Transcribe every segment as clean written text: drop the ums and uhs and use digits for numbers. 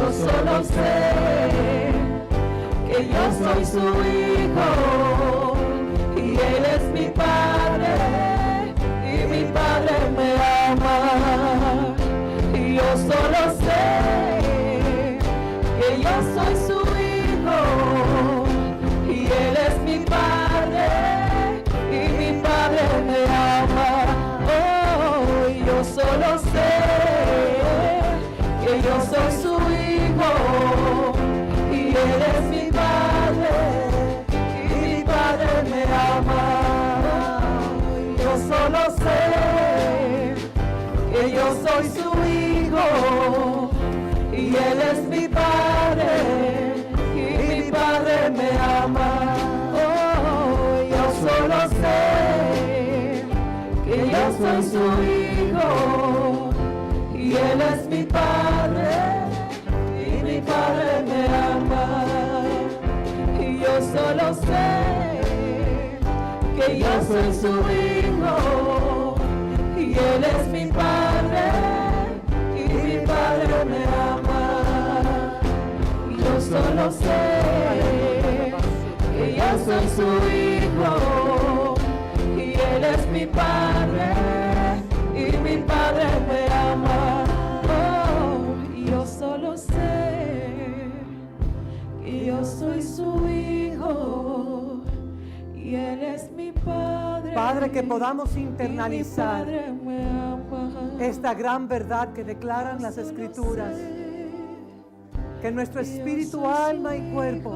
yo solo sé que yo soy su hijo y Él es mi Padre y mi Padre me ama. Y yo solo sé que yo soy su hijo y Él es mi Padre y mi Padre me ama. Oh, y yo solo sé que yo soy su hijo y Él es mi Padre y mi Padre me ama. Yo solo sé que yo soy su hijo y Él es mi Padre y mi Padre me ama. Oh, yo solo sé que yo soy su hijo y Él es mi Padre y mi Padre me ama. Y yo solo sé que yo soy su hijo y Él es mi Padre y mi Padre me ama. Y yo solo sé que yo soy su hijo y Él es mi Padre y mi Padre me ama. Oh, y yo solo sé que yo soy su hijo y Él es mi Padre. Padre, que podamos internalizar esta gran verdad que declaran las Escrituras, que nuestro espíritu, alma y cuerpo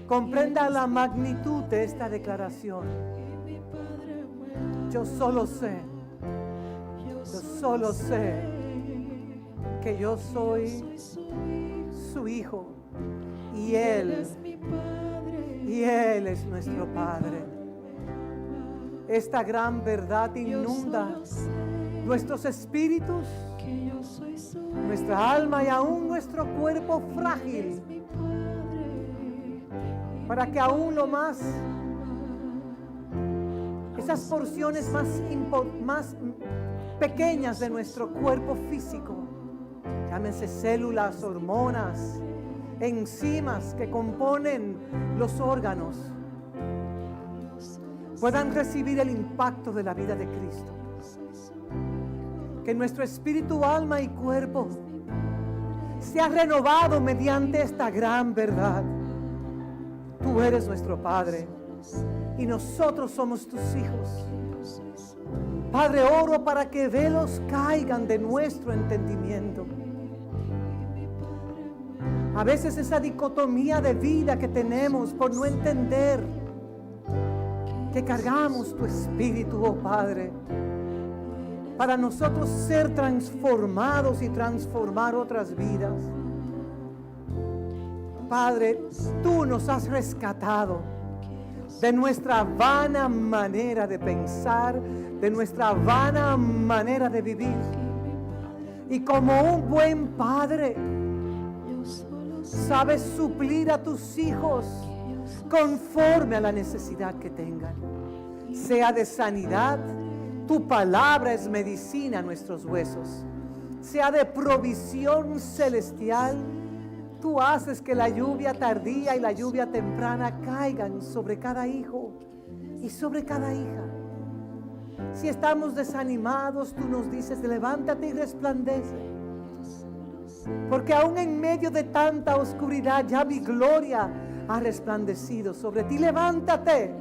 comprenda la magnitud de esta declaración. Yo solo sé que yo soy su hijo y Él es nuestro Padre. Esta gran verdad inunda nuestros espíritus, nuestra alma y aún nuestro cuerpo frágil, para que aún lo más, esas porciones más pequeñas de nuestro cuerpo físico, llámense células, hormonas, enzimas que componen los órganos, puedan recibir el impacto de la vida de Cristo. Que nuestro espíritu, alma y cuerpo sea renovado mediante esta gran verdad. Tú eres nuestro Padre y nosotros somos tus hijos. Padre, oro para que velos caigan de nuestro entendimiento. A veces esa dicotomía de vida que tenemos por no entender que cargamos tu espíritu, oh Padre, para nosotros ser transformados y transformar otras vidas. Padre, tú nos has rescatado de nuestra vana manera de pensar, de nuestra vana manera de vivir. Y como un buen Padre, sabes suplir a tus hijos conforme a la necesidad que tengan. Sea de sanidad, tu palabra es medicina a nuestros huesos. Sea de provisión celestial, tú haces que la lluvia tardía y la lluvia temprana caigan sobre cada hijo y sobre cada hija. Si estamos desanimados, tú nos dices, levántate y resplandece. Porque aún en medio de tanta oscuridad, ya mi gloria ha resplandecido sobre ti. Levántate,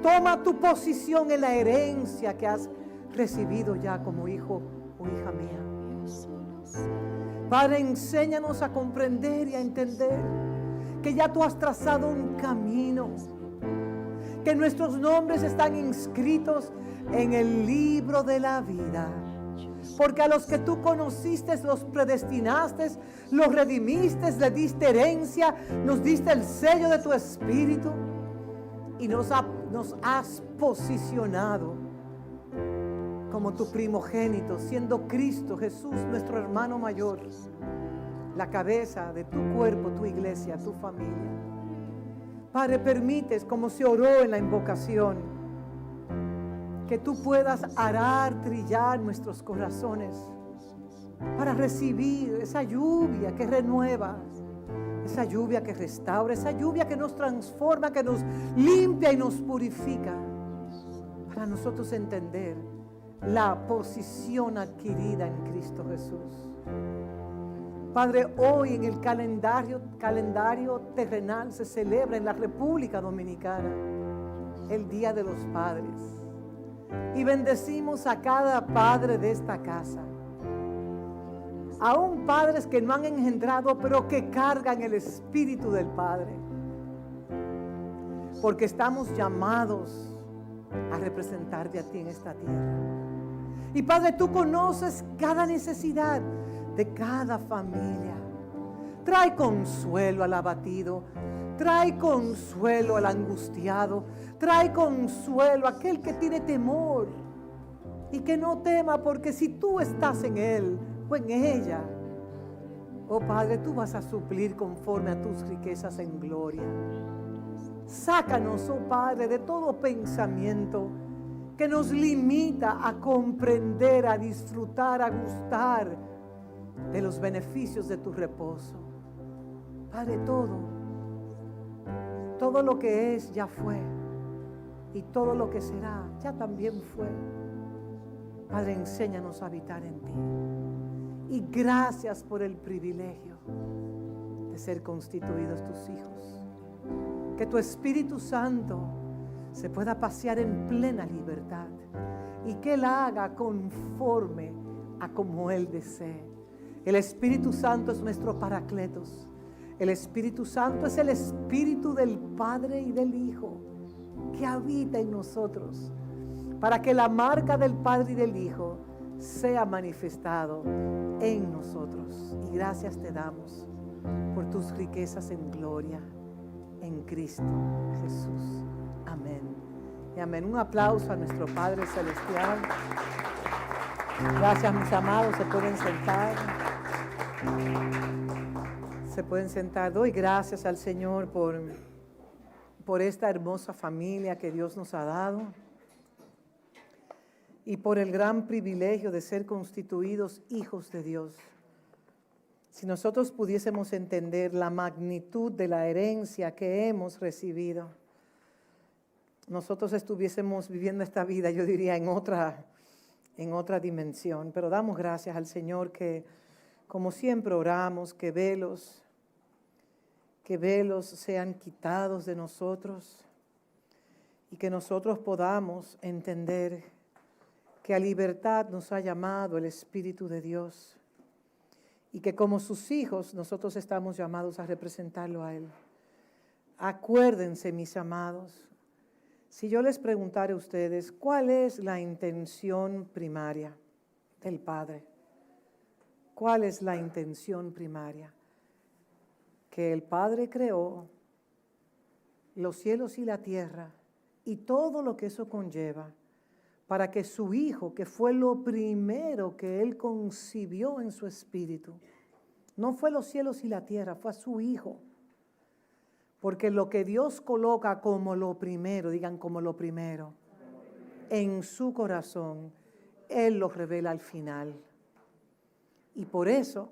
toma tu posición en la herencia que has recibido ya como hijo o hija mía. Padre, enséñanos a comprender y a entender que ya tú has trazado un camino, que nuestros nombres están inscritos en el libro de la vida. Porque a los que tú conociste, los predestinaste, los redimiste, le diste herencia, nos diste el sello de tu espíritu y nos has posicionado como tu primogénito, siendo Cristo Jesús nuestro hermano mayor, la cabeza de tu cuerpo, tu iglesia, tu familia. Padre, permites, como se oró en la invocación, que tú puedas arar, trillar nuestros corazones para recibir esa lluvia que renueva, esa lluvia que restaura, esa lluvia que nos transforma, que nos limpia y nos purifica, para nosotros entender la posición adquirida en Cristo Jesús. Padre, hoy en el calendario terrenal se celebra en la República Dominicana el Día de los Padres. Y bendecimos a cada padre de esta casa. Aún padres que no han engendrado, pero que cargan el espíritu del Padre. Porque estamos llamados a representarte a ti en esta tierra. Y Padre, tú conoces cada necesidad de cada familia. Trae consuelo al abatido, trae consuelo al angustiado, trae consuelo a aquel que tiene temor y que no tema, porque si tú estás en él o en ella, oh Padre, tú vas a suplir conforme a tus riquezas en gloria. Sácanos, oh Padre, de todo pensamiento que nos limita a comprender, a disfrutar, a gustar de los beneficios de tu reposo. Padre, todo lo que es ya fue, y todo lo que será ya también fue. Padre, enséñanos a habitar en ti. Y gracias por el privilegio de ser constituidos tus hijos. Que tu Espíritu Santo se pueda pasear en plena libertad y que Él haga conforme a como Él desee. El Espíritu Santo es nuestro Paracletos. El Espíritu Santo es el Espíritu del Padre y del Hijo que habita en nosotros, para que la marca del Padre y del Hijo sea manifestado en nosotros. Y gracias te damos por tus riquezas en gloria en Cristo Jesús. Amén. Y amén. Un aplauso a nuestro Padre Celestial. Gracias, mis amados. Se pueden sentar. Se pueden sentar. Doy gracias al Señor por esta hermosa familia que Dios nos ha dado y por el gran privilegio de ser constituidos hijos de Dios. Si nosotros pudiésemos entender la magnitud de la herencia que hemos recibido, nosotros estuviésemos viviendo esta vida, yo diría, en otra dimensión. Pero damos gracias al Señor que, como siempre oramos, que velos sean quitados de nosotros y que nosotros podamos entender que a libertad nos ha llamado el Espíritu de Dios y que como sus hijos nosotros estamos llamados a representarlo a Él. Acuérdense, mis amados, si yo les preguntara a ustedes, ¿cuál es la intención primaria del Padre? ¿Cuál es la intención primaria? Que el Padre creó los cielos y la tierra y todo lo que eso conlleva para que su Hijo, que fue lo primero que Él concibió en su espíritu, no fue los cielos y la tierra, fue a su Hijo. Porque lo que Dios coloca como lo primero, digan como lo primero, en su corazón, Él lo revela al final. Y por eso,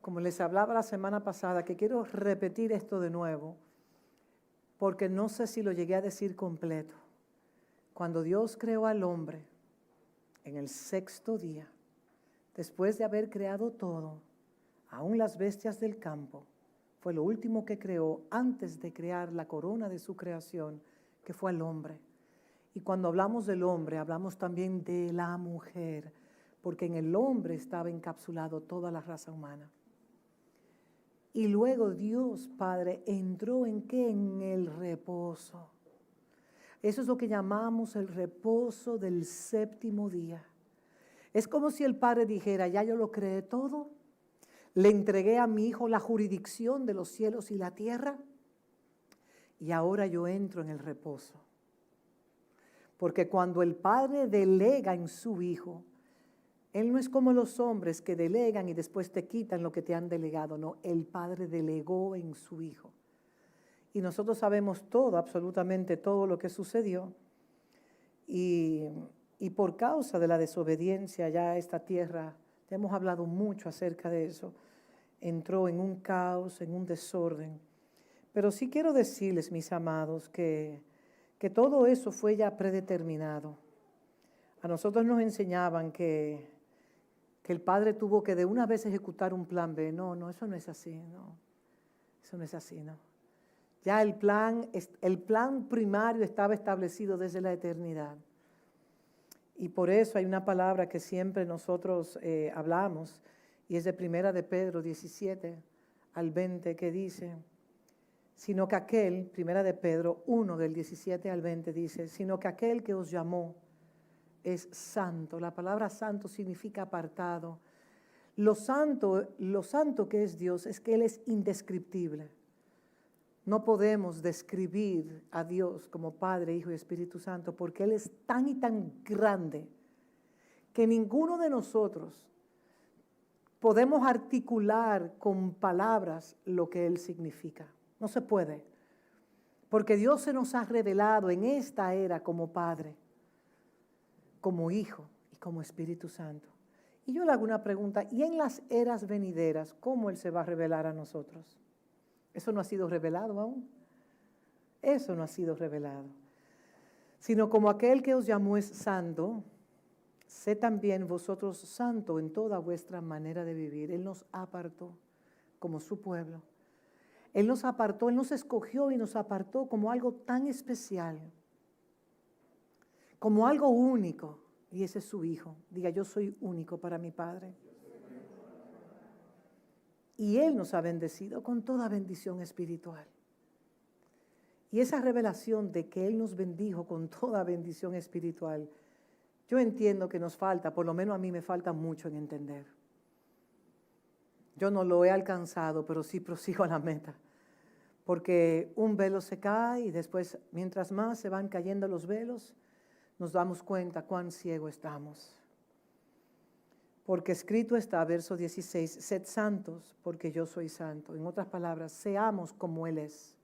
como les hablaba la semana pasada, que quiero repetir esto de nuevo, porque no sé si lo llegué a decir completo. Cuando Dios creó al hombre en el sexto día, después de haber creado todo, aún las bestias del campo, fue lo último que creó antes de crear la corona de su creación, que fue el hombre. Y cuando hablamos del hombre, hablamos también de la mujer, porque en el hombre estaba encapsulado toda la raza humana. Y luego Dios Padre entró ¿en qué? En el reposo. Eso es lo que llamamos el reposo del séptimo día. Es como si el Padre dijera, ya yo lo creé todo, le entregué a mi Hijo la jurisdicción de los cielos y la tierra, y ahora yo entro en el reposo. Porque cuando el Padre delega en su Hijo, Él no es como los hombres que delegan y después te quitan lo que te han delegado. No, el Padre delegó en su Hijo. Y nosotros sabemos todo, absolutamente todo lo que sucedió. Y por causa de la desobediencia ya esta tierra Ya hemos hablado mucho acerca de eso. Entró en un caos, en un desorden. Pero sí quiero decirles, mis amados, que todo eso fue ya predeterminado. A nosotros nos enseñaban que el Padre tuvo que de una vez ejecutar un plan B. No, eso no es así, no. Eso no es así, no. Ya el plan primario estaba establecido desde la eternidad. Y por eso hay una palabra que siempre nosotros hablamos, y es de 1 de Pedro 17 al 20, que dice, sino que aquel, 1 de Pedro 1 del 17 al 20 dice, sino que aquel que os llamó es santo. La palabra santo significa apartado. Lo santo que es Dios es que Él es indescriptible. No podemos describir a Dios como Padre, Hijo y Espíritu Santo porque Él es tan y tan grande que ninguno de nosotros podemos articular con palabras lo que Él significa. No se puede. Porque Dios se nos ha revelado en esta era como Padre, como Hijo y como Espíritu Santo. Y yo le hago una pregunta, ¿y en las eras venideras cómo Él se va a revelar a nosotros? Eso no ha sido revelado aún. Eso no ha sido revelado. Sino como aquel que os llamó es santo, sé también vosotros santo en toda vuestra manera de vivir. Él nos apartó como su pueblo. Él nos apartó, Él nos escogió y nos apartó como algo tan especial, como algo único. Y ese es su Hijo. Diga, yo soy único para mi Padre. Y Él nos ha bendecido con toda bendición espiritual. Y esa revelación de que Él nos bendijo con toda bendición espiritual, yo entiendo que nos falta, por lo menos a mí me falta mucho en entender. Yo no lo he alcanzado, pero sí prosigo a la meta. Porque un velo se cae y después, mientras más se van cayendo los velos, nos damos cuenta cuán ciego estamos. Porque escrito está, verso 16, sed santos porque yo soy santo. En otras palabras, seamos como Él es.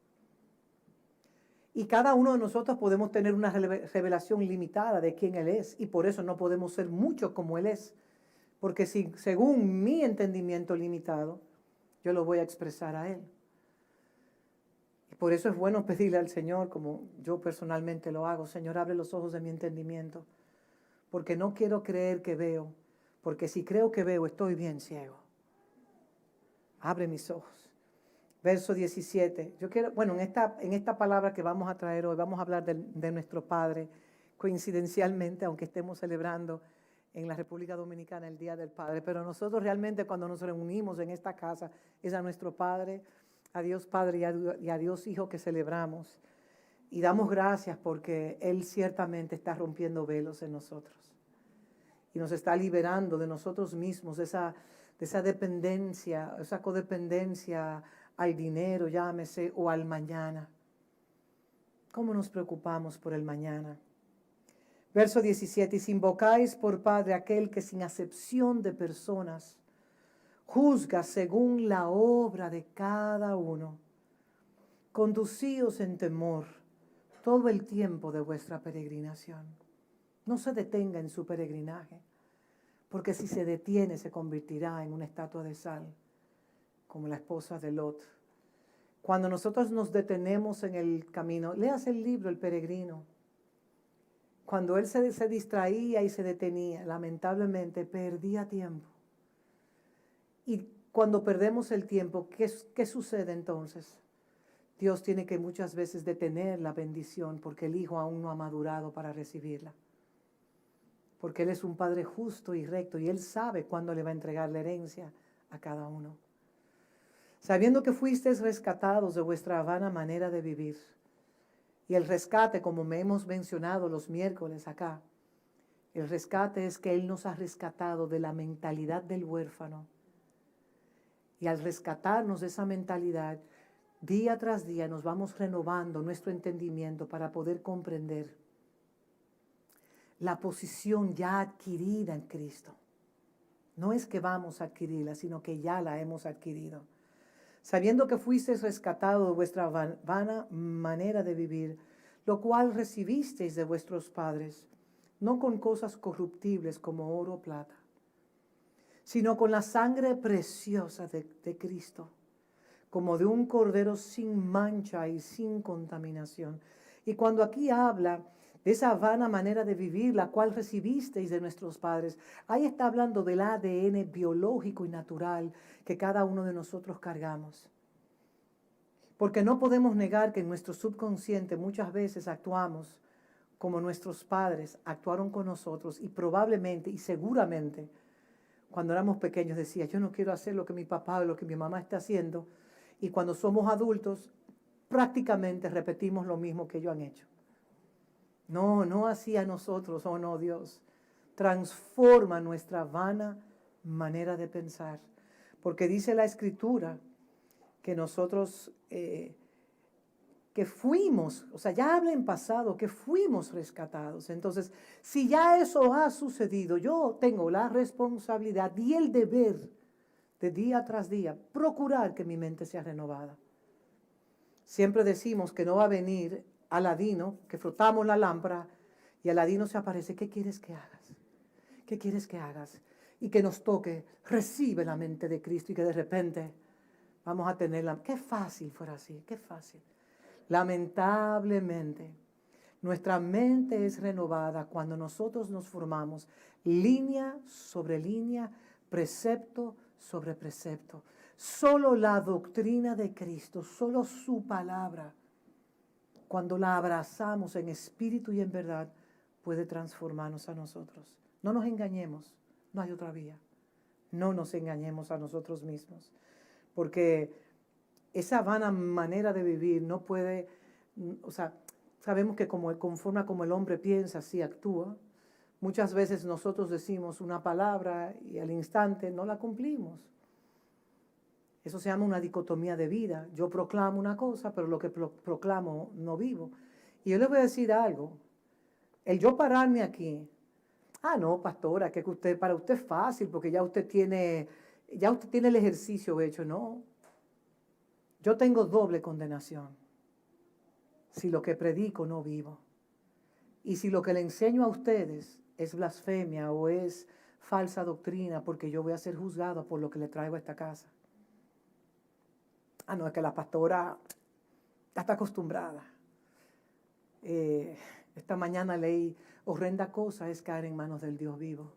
Y cada uno de nosotros podemos tener una revelación limitada de quién Él es. Y por eso no podemos ser mucho como Él es. Porque si, según mi entendimiento limitado, yo lo voy a expresar a Él. Y por eso es bueno pedirle al Señor, como yo personalmente lo hago, Señor, abre los ojos de mi entendimiento. Porque no quiero creer que veo. Porque si creo que veo, estoy bien ciego. Abre mis ojos. Verso 17. Yo quiero, bueno, en esta palabra que vamos a traer hoy, vamos a hablar de nuestro Padre, coincidencialmente, aunque estemos celebrando en la República Dominicana el Día del Padre. Pero nosotros realmente cuando nos reunimos en esta casa, es a nuestro Padre, a Dios Padre y a Dios Hijo que celebramos. Y damos gracias porque Él ciertamente está rompiendo velos en nosotros. Y nos está liberando de nosotros mismos, de esa dependencia, esa codependencia al dinero, llámese, o al mañana. ¿Cómo nos preocupamos por el mañana? Verso 17, y si invocáis por Padre aquel que sin acepción de personas juzga según la obra de cada uno, conducíos en temor todo el tiempo de vuestra peregrinación. No se detenga en su peregrinaje, porque si se detiene se convertirá en una estatua de sal, como la esposa de Lot. Cuando nosotros nos detenemos en el camino, leas el libro El Peregrino. Cuando él se distraía y se detenía, lamentablemente perdía tiempo. Y cuando perdemos el tiempo, ¿qué sucede entonces? Dios tiene que muchas veces detener la bendición porque el hijo aún no ha madurado para recibirla. Porque Él es un Padre justo y recto y Él sabe cuándo le va a entregar la herencia a cada uno. Sabiendo que fuisteis rescatados de vuestra vana manera de vivir. Y el rescate, como me hemos mencionado los miércoles acá, el rescate es que Él nos ha rescatado de la mentalidad del huérfano. Y al rescatarnos de esa mentalidad, día tras día nos vamos renovando nuestro entendimiento para poder comprender la posición ya adquirida en Cristo. No es que vamos a adquirirla, sino que ya la hemos adquirido. Sabiendo que fuisteis rescatados de vuestra vana manera de vivir, lo cual recibisteis de vuestros padres, no con cosas corruptibles como oro o plata, sino con la sangre preciosa de Cristo, como de un cordero sin mancha y sin contaminación. Y cuando aquí habla de esa vana manera de vivir, la cual recibisteis de nuestros padres, ahí está hablando del ADN biológico y natural que cada uno de nosotros cargamos. Porque no podemos negar que en nuestro subconsciente muchas veces actuamos como nuestros padres actuaron con nosotros, y probablemente y seguramente cuando éramos pequeños decía, yo no quiero hacer lo que mi papá o lo que mi mamá está haciendo, y cuando somos adultos prácticamente repetimos lo mismo que ellos han hecho. No, no así a nosotros, oh no, Dios. Transforma nuestra vana manera de pensar, porque dice la Escritura que nosotros, que fuimos, o sea, ya habla en pasado, que fuimos rescatados. Entonces, si ya eso ha sucedido, yo tengo la responsabilidad y el deber de día tras día procurar que mi mente sea renovada. Siempre decimos que no va a venir Aladino, que frotamos la lámpara y Aladino se aparece. ¿Qué quieres que hagas? ¿Qué quieres que hagas? Y que nos toque, recibe la mente de Cristo, y que de repente vamos a tenerla. Qué fácil fuera así, qué fácil. Lamentablemente, nuestra mente es renovada cuando nosotros nos formamos línea sobre línea, precepto sobre precepto. Solo la doctrina de Cristo, solo su palabra, cuando la abrazamos en espíritu y en verdad, puede transformarnos a nosotros. No nos engañemos, no hay otra vía. No nos engañemos a nosotros mismos, porque esa vana manera de vivir no puede, o sea, sabemos que conforme como el hombre piensa, así actúa. Muchas veces nosotros decimos una palabra y al instante no la cumplimos. Eso se llama una dicotomía de vida. Yo proclamo una cosa, pero lo que proclamo no vivo. Y yo les voy a decir algo. El yo pararme aquí, no, pastora, que para usted es fácil, porque ya usted tiene el ejercicio hecho. No. Yo tengo doble condenación si lo que predico no vivo. Y si lo que le enseño a ustedes es blasfemia o es falsa doctrina, porque yo voy a ser juzgado por lo que le traigo a esta casa. No, es que la pastora ya está acostumbrada. Esta mañana leí, horrenda cosa es caer en manos del Dios vivo.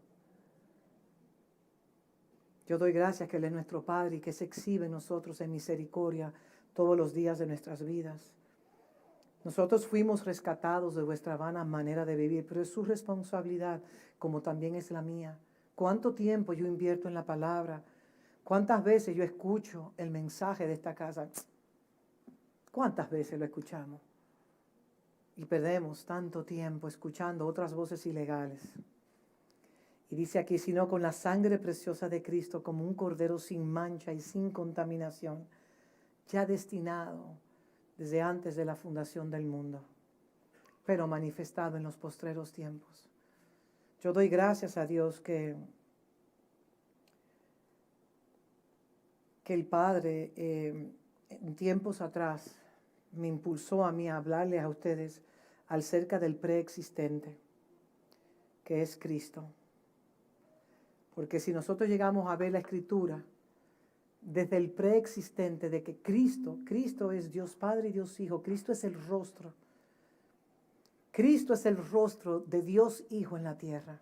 Yo doy gracias que Él es nuestro Padre y que se exhibe en nosotros en misericordia todos los días de nuestras vidas. Nosotros fuimos rescatados de vuestra vana manera de vivir, pero es su responsabilidad, como también es la mía. ¿Cuánto tiempo yo invierto en la palabra? ¿Cuántas veces yo escucho el mensaje de esta casa? ¿Cuántas veces lo escuchamos? Y perdemos tanto tiempo escuchando otras voces ilegales. Y dice aquí, sino con la sangre preciosa de Cristo, como un cordero sin mancha y sin contaminación, ya destinado desde antes de la fundación del mundo, pero manifestado en los postreros tiempos. Yo doy gracias a Dios que el Padre en tiempos atrás me impulsó a mí a hablarles a ustedes acerca del preexistente, que es Cristo. Porque si nosotros llegamos a ver la Escritura desde el preexistente de que Cristo es Dios Padre y Dios Hijo, Cristo es el rostro. Cristo es el rostro de Dios Hijo en la tierra.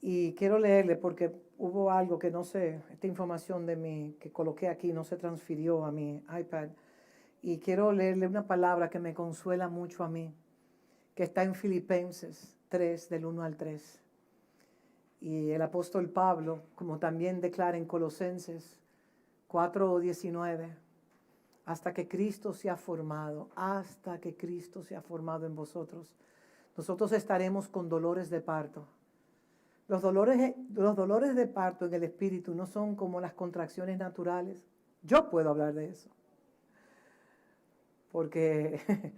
Y quiero leerle porque hubo algo que no sé, esta información de mí que coloqué aquí no se transfirió a mi iPad. Y quiero leerle una palabra que me consuela mucho a mí, que está en Filipenses 3, del 1 al 3. Y el apóstol Pablo, como también declara en Colosenses 4:19, hasta que Cristo sea formado en vosotros, nosotros estaremos con dolores de parto. Los dolores de parto en el espíritu no son como las contracciones naturales. Yo puedo hablar de eso. Porque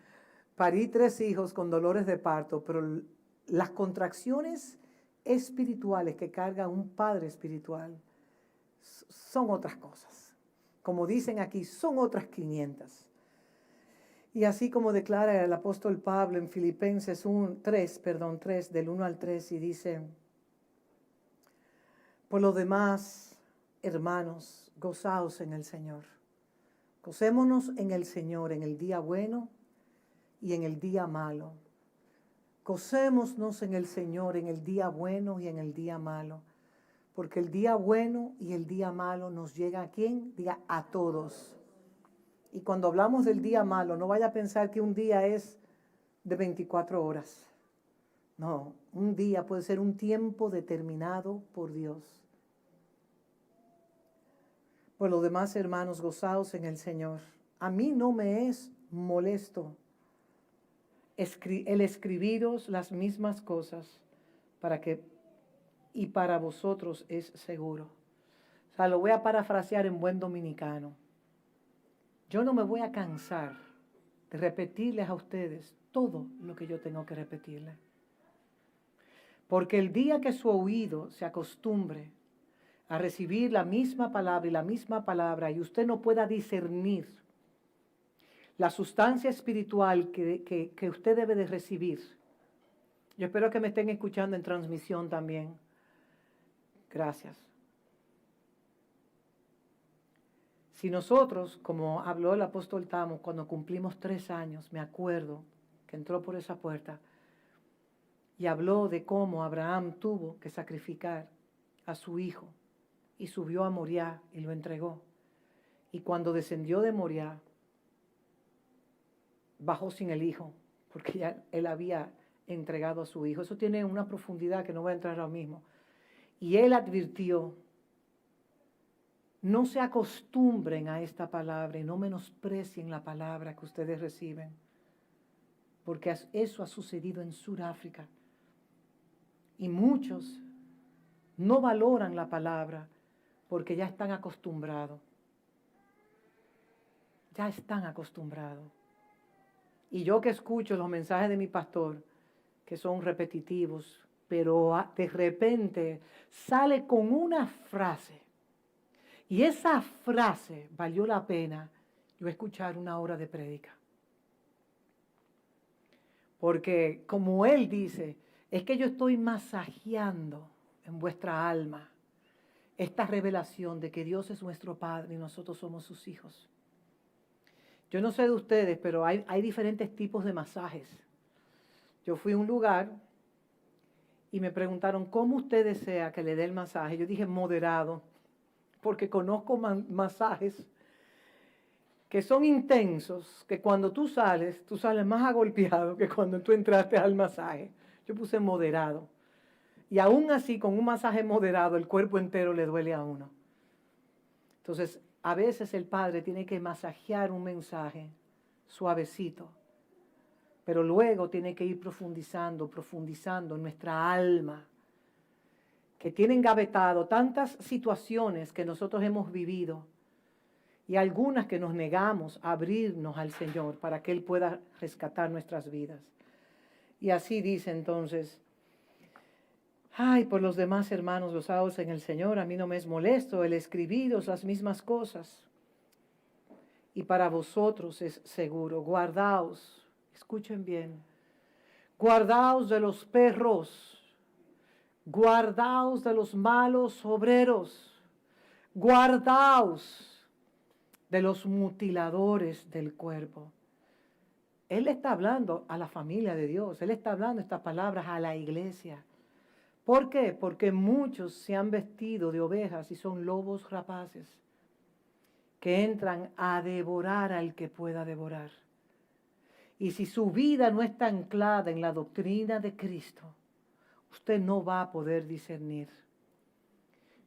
parí 3 hijos con dolores de parto, pero las contracciones espirituales que carga un padre espiritual son otras cosas. Como dicen aquí, son otras 500. Y así como declara el apóstol Pablo en Filipenses 3, del 1 al 3, y dice, Por lo demás, hermanos, gozaos en el Señor. Gocémonos en el Señor en el día bueno y en el día malo. Gocémonos en el Señor en el día bueno y en el día malo. Porque el día bueno y el día malo nos llega ¿a quién? Diga, a todos. Y cuando hablamos del día malo, no vaya a pensar que un día es de 24 horas. No, un día puede ser un tiempo determinado por Dios. Por lo demás, hermanos, gozaos en el Señor. A mí no me es molesto el escribiros las mismas cosas y para vosotros es seguro. O sea, lo voy a parafrasear en buen dominicano. Yo no me voy a cansar de repetirles a ustedes todo lo que yo tengo que repetirles. Porque el día que su oído se acostumbre a recibir la misma palabra y la misma palabra y usted no pueda discernir la sustancia espiritual que usted debe de recibir. Yo espero que me estén escuchando en transmisión también. Gracias. Si nosotros, como habló el apóstol Tamo, cuando cumplimos 3 años, me acuerdo que entró por esa puerta y habló de cómo Abraham tuvo que sacrificar a su hijo y subió a Moriah y lo entregó. Y cuando descendió de Moriah, bajó sin el hijo, porque ya él había entregado a su hijo. Eso tiene una profundidad que no voy a entrar ahora mismo. Y él advirtió, no se acostumbren a esta palabra y no menosprecien la palabra que ustedes reciben, porque eso ha sucedido en Sudáfrica. Y muchos no valoran la palabra porque ya están acostumbrados. Ya están acostumbrados. Y yo que escucho los mensajes de mi pastor, que son repetitivos, pero de repente sale con una frase. Y esa frase valió la pena yo escuchar 1 hora de prédica. Porque como él dice, es que yo estoy masajeando en vuestra alma esta revelación de que Dios es nuestro Padre y nosotros somos sus hijos. Yo no sé de ustedes, pero hay diferentes tipos de masajes. Yo fui a un lugar y me preguntaron, ¿cómo usted desea que le dé el masaje? Yo dije, moderado, porque conozco masajes que son intensos, que cuando tú sales más agolpeado que cuando tú entraste al masaje. Yo puse moderado. Y aún así, con un masaje moderado, el cuerpo entero le duele a uno. Entonces, a veces el Padre tiene que masajear un mensaje suavecito, pero luego tiene que ir profundizando en nuestra alma, que tiene engavetado tantas situaciones que nosotros hemos vivido y algunas que nos negamos a abrirnos al Señor para que Él pueda rescatar nuestras vidas. Y así dice entonces, ay, por los demás hermanos, gozaos en el Señor, a mí no me es molesto el escribiros las mismas cosas. Y para vosotros es seguro, guardaos, escuchen bien, guardaos de los perros, guardaos de los malos obreros, guardaos de los mutiladores del cuerpo. Él está hablando a la familia de Dios, Él está hablando estas palabras a la iglesia. ¿Por qué? Porque muchos se han vestido de ovejas y son lobos rapaces que entran a devorar al que pueda devorar. Y si su vida no está anclada en la doctrina de Cristo, usted no va a poder discernir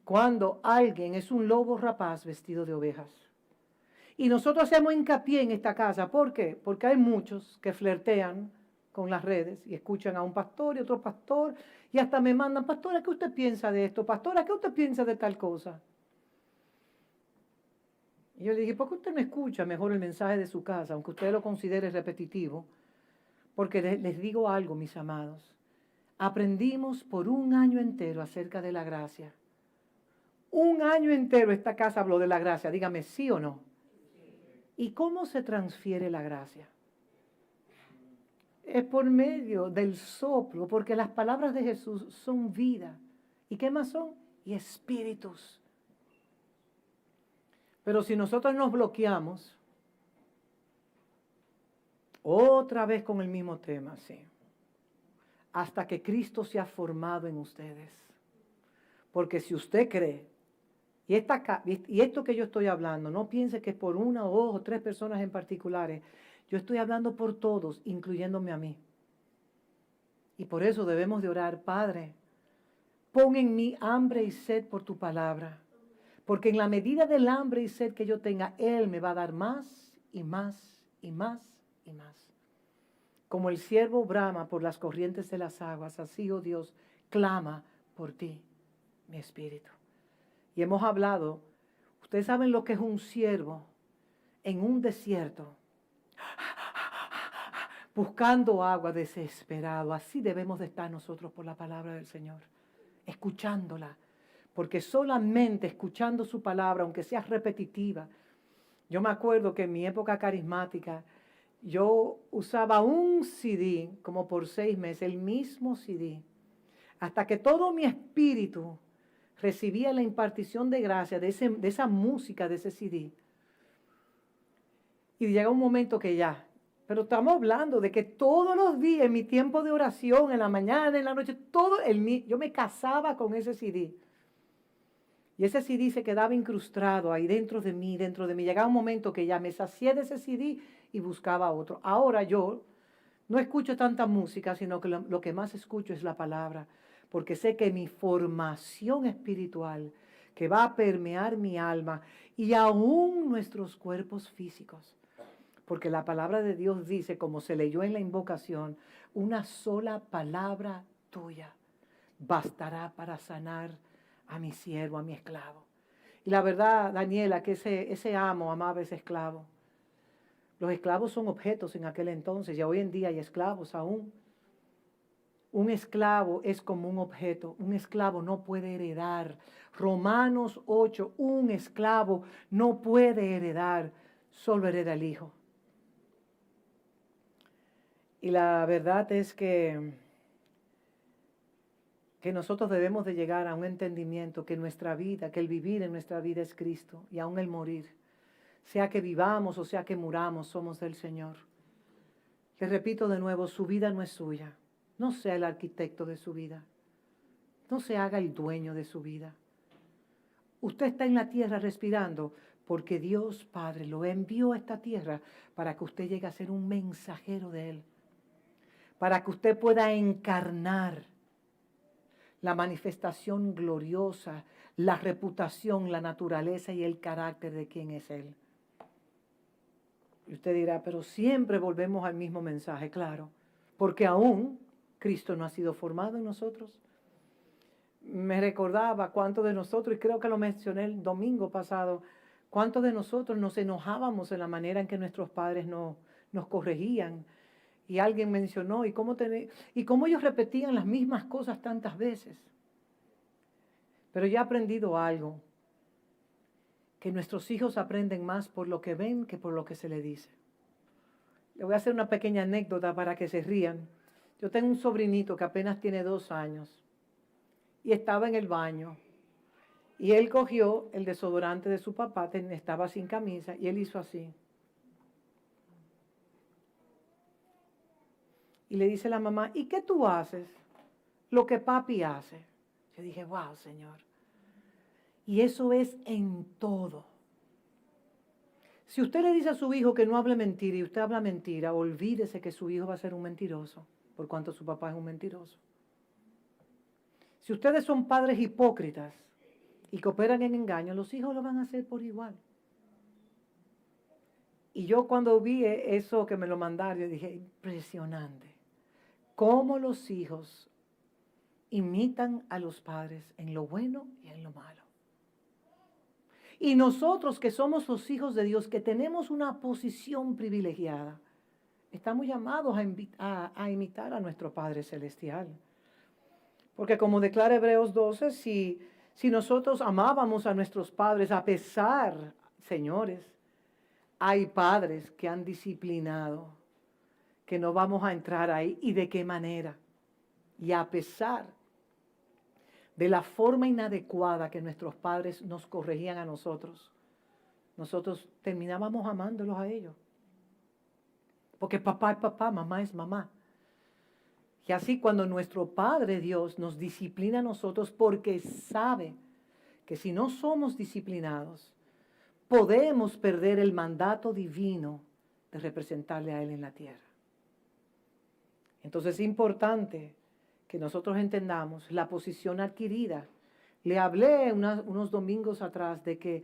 cuando alguien es un lobo rapaz vestido de ovejas. Y nosotros hacemos hincapié en esta casa. ¿Por qué? Porque hay muchos que flirtean con las redes y escuchan a un pastor y otro pastor y hasta me mandan, pastora, ¿qué usted piensa de esto? Pastora, ¿qué usted piensa de tal cosa? Y yo le dije, ¿por qué usted no escucha mejor el mensaje de su casa, aunque usted lo considere repetitivo? Porque les digo algo, mis amados. Aprendimos por 1 año entero acerca de la gracia. 1 año entero esta casa habló de la gracia. Dígame, ¿sí o no? ¿Y cómo se transfiere la gracia? Es por medio del soplo, porque las palabras de Jesús son vida. ¿Y qué más son? y espíritus. Pero si nosotros nos bloqueamos, otra vez con el mismo tema, sí, hasta que Cristo se ha formado en ustedes. Porque si usted cree, y esto que yo estoy hablando, no piense que es por una o dos o tres personas en particulares, yo estoy hablando por todos, incluyéndome a mí. Y por eso debemos de orar, Padre, pon en mí hambre y sed por tu palabra. Porque en la medida del hambre y sed que yo tenga, Él me va a dar más y más y más y más. Como el siervo brama por las corrientes de las aguas, así, oh Dios, clama por ti, mi espíritu. Y hemos hablado, ustedes saben lo que es un siervo en un desierto, buscando agua, desesperado. Así debemos de estar nosotros por la palabra del Señor, escuchándola. Porque solamente escuchando su palabra, aunque sea repetitiva. Yo me acuerdo que en mi época carismática, yo usaba un CD como por 6 meses, el mismo CD, hasta que todo mi espíritu recibía la impartición de gracia de esa música, de ese CD. Y llega un momento que ya, pero estamos hablando de que todos los días, en mi tiempo de oración, en la mañana, en la noche, yo me casaba con ese CD. Y ese CD se quedaba incrustado ahí dentro de mí. Llegaba un momento que ya me sacié de ese CD y buscaba otro. Ahora yo no escucho tanta música, sino que lo que más escucho es la palabra. Porque sé que mi formación espiritual, que va a permear mi alma y aún nuestros cuerpos físicos. Porque la palabra de Dios dice, como se leyó en la invocación, una sola palabra tuya bastará para sanar a mi siervo, a mi esclavo. Y la verdad, Daniela, que ese amo amaba a ese esclavo. Los esclavos son objetos en aquel entonces, y hoy en día hay esclavos aún. Un esclavo es como un objeto, un esclavo no puede heredar. Romanos 8, un esclavo no puede heredar, solo hereda el hijo. Y la verdad es que nosotros debemos de llegar a un entendimiento que nuestra vida, que el vivir en nuestra vida es Cristo y aún el morir. Sea que vivamos o sea que muramos, somos del Señor. Les repito de nuevo, su vida no es suya. No sea el arquitecto de su vida. No se haga el dueño de su vida. Usted está en la tierra respirando porque Dios Padre lo envió a esta tierra para que usted llegue a ser un mensajero de Él. Para que usted pueda encarnar la manifestación gloriosa, la reputación, la naturaleza y el carácter de quien es Él. Y usted dirá, pero siempre volvemos al mismo mensaje, claro, porque aún Cristo no ha sido formado en nosotros. Me recordaba cuántos de nosotros, y creo que lo mencioné el domingo pasado, cuántos de nosotros nos enojábamos en la manera en que nuestros padres nos corregían. Y alguien mencionó, y cómo ellos repetían las mismas cosas tantas veces. Pero ya he aprendido algo, que nuestros hijos aprenden más por lo que ven que por lo que se les dice. Le voy a hacer una pequeña anécdota para que se rían. Yo tengo un sobrinito que apenas tiene 2 años y estaba en el baño y él cogió el desodorante de su papá, estaba sin camisa y él hizo así. Y le dice la mamá, ¿y qué tú haces? Lo que papi hace. Yo dije, wow, Señor. Y eso es en todo. Si usted le dice a su hijo que no hable mentira y usted habla mentira, olvídese que su hijo va a ser un mentiroso, por cuanto su papá es un mentiroso. Si ustedes son padres hipócritas y que operan en engaño, los hijos lo van a hacer por igual. Y yo cuando vi eso que me lo mandaron, yo dije, impresionante. Cómo los hijos imitan a los padres en lo bueno y en lo malo. Y nosotros que somos los hijos de Dios, que tenemos una posición privilegiada, estamos llamados a imitar a nuestro Padre Celestial. Porque como declara Hebreos 12, si nosotros amábamos a nuestros padres, a pesar, señores, hay padres que han disciplinado, que no vamos a entrar ahí, y de qué manera. Y a pesar de la forma inadecuada que nuestros padres nos corregían a nosotros, nosotros terminábamos amándolos a ellos. Porque papá es papá, mamá es mamá. Y así cuando nuestro Padre Dios nos disciplina a nosotros porque sabe que si no somos disciplinados, podemos perder el mandato divino de representarle a Él en la tierra. Entonces es importante que nosotros entendamos la posición adquirida. Le hablé unos domingos atrás de que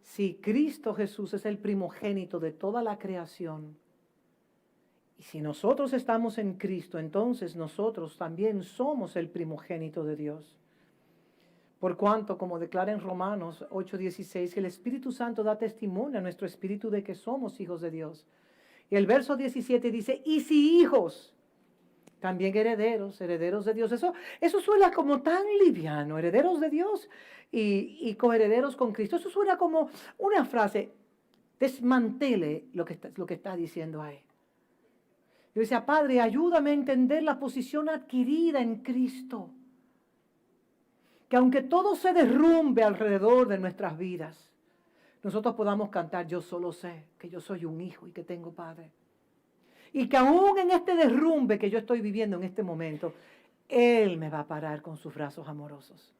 si Cristo Jesús es el primogénito de toda la creación, y si nosotros estamos en Cristo, entonces nosotros también somos el primogénito de Dios. Por cuanto, como declara en Romanos 8:16, que el Espíritu Santo da testimonio a nuestro espíritu de que somos hijos de Dios. Y el verso 17 dice, y si hijos, también herederos de Dios. Eso suena como tan liviano, herederos de Dios y coherederos con Cristo. Eso suena como una frase, desmantele lo que está diciendo ahí. Yo decía, Padre, ayúdame a entender la posición adquirida en Cristo. Que aunque todo se derrumbe alrededor de nuestras vidas, nosotros podamos cantar, yo solo sé que yo soy un hijo y que tengo Padre. Y que aún en este derrumbe que yo estoy viviendo en este momento, Él me va a parar con sus brazos amorosos.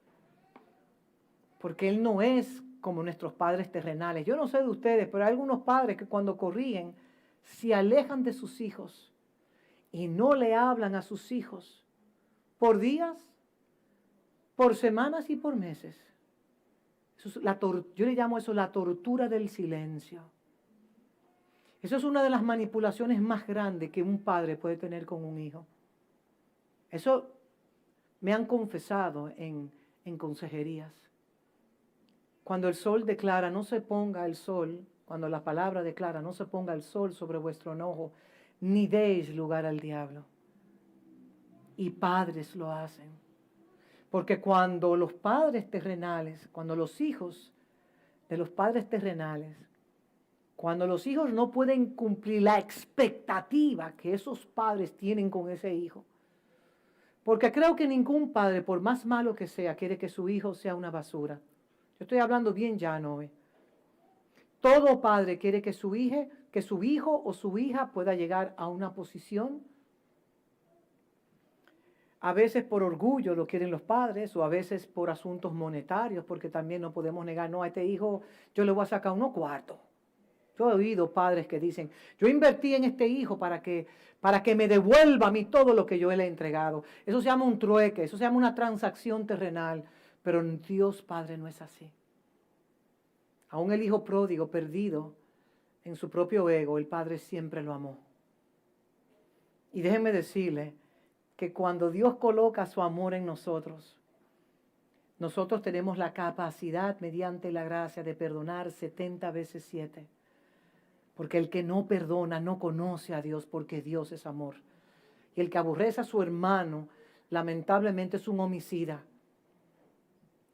Porque Él no es como nuestros padres terrenales. Yo no sé de ustedes, pero hay algunos padres que cuando corrigen, se alejan de sus hijos y no le hablan a sus hijos por días, por semanas y por meses. Eso es yo le llamo eso la tortura del silencio. Eso es una de las manipulaciones más grandes que un padre puede tener con un hijo. Eso me han confesado en consejerías. Cuando el sol declara, no se ponga el sol, cuando la palabra declara, no se ponga el sol sobre vuestro enojo, ni deis lugar al diablo. Y padres lo hacen. Porque cuando los padres terrenales, cuando los hijos de los padres terrenales, cuando los hijos no pueden cumplir la expectativa que esos padres tienen con ese hijo, porque creo que ningún padre, por más malo que sea, quiere que su hijo sea una basura. Yo estoy hablando bien llano hoy. Todo padre quiere que su hijo o su hija pueda llegar a una posición. A veces por orgullo lo quieren los padres o a veces por asuntos monetarios, porque también no podemos negar, no, a este hijo yo le voy a sacar unos cuartos. Yo he oído padres que dicen, yo invertí en este hijo para que me devuelva a mí todo lo que yo le he entregado. Eso se llama un trueque, eso se llama una transacción terrenal, pero Dios Padre no es así. Aún el hijo pródigo perdido en su propio ego, el Padre siempre lo amó. Y déjenme decirle que cuando Dios coloca su amor en nosotros, nosotros tenemos la capacidad mediante la gracia de perdonar 70 veces 7. Porque el que no perdona no conoce a Dios, porque Dios es amor. Y el que aborrece a su hermano, lamentablemente es un homicida.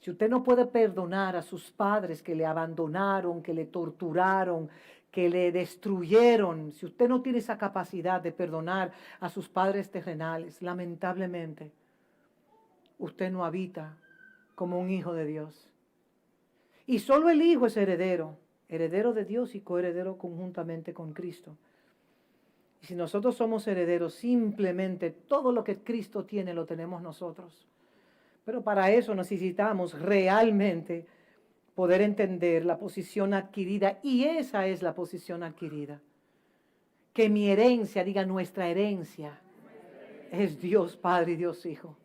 Si usted no puede perdonar a sus padres que le abandonaron, que le torturaron, que le destruyeron, si usted no tiene esa capacidad de perdonar a sus padres terrenales, lamentablemente, usted no habita como un hijo de Dios. Y solo el hijo es heredero de Dios y coheredero conjuntamente con Cristo. Y si nosotros somos herederos, simplemente todo lo que Cristo tiene lo tenemos nosotros. Pero para eso necesitamos realmente poder entender la posición adquirida, y esa es la posición adquirida. Que mi herencia, diga nuestra herencia, es Dios Padre y Dios Hijo.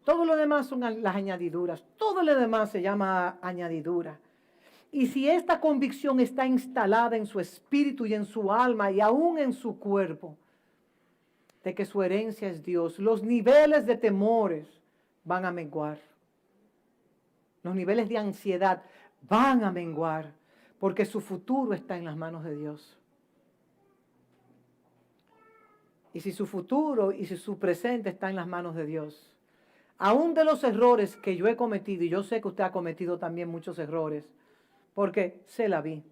Todo lo demás son las añadiduras, todo lo demás se llama añadidura. Y si esta convicción está instalada en su espíritu y en su alma y aún en su cuerpo, de que su herencia es Dios, los niveles de temores van a menguar. Los niveles de ansiedad van a menguar, porque su futuro está en las manos de Dios. Y si su futuro y si su presente está en las manos de Dios, aún de los errores que yo he cometido, y yo sé que usted ha cometido también muchos errores, porque se la vi.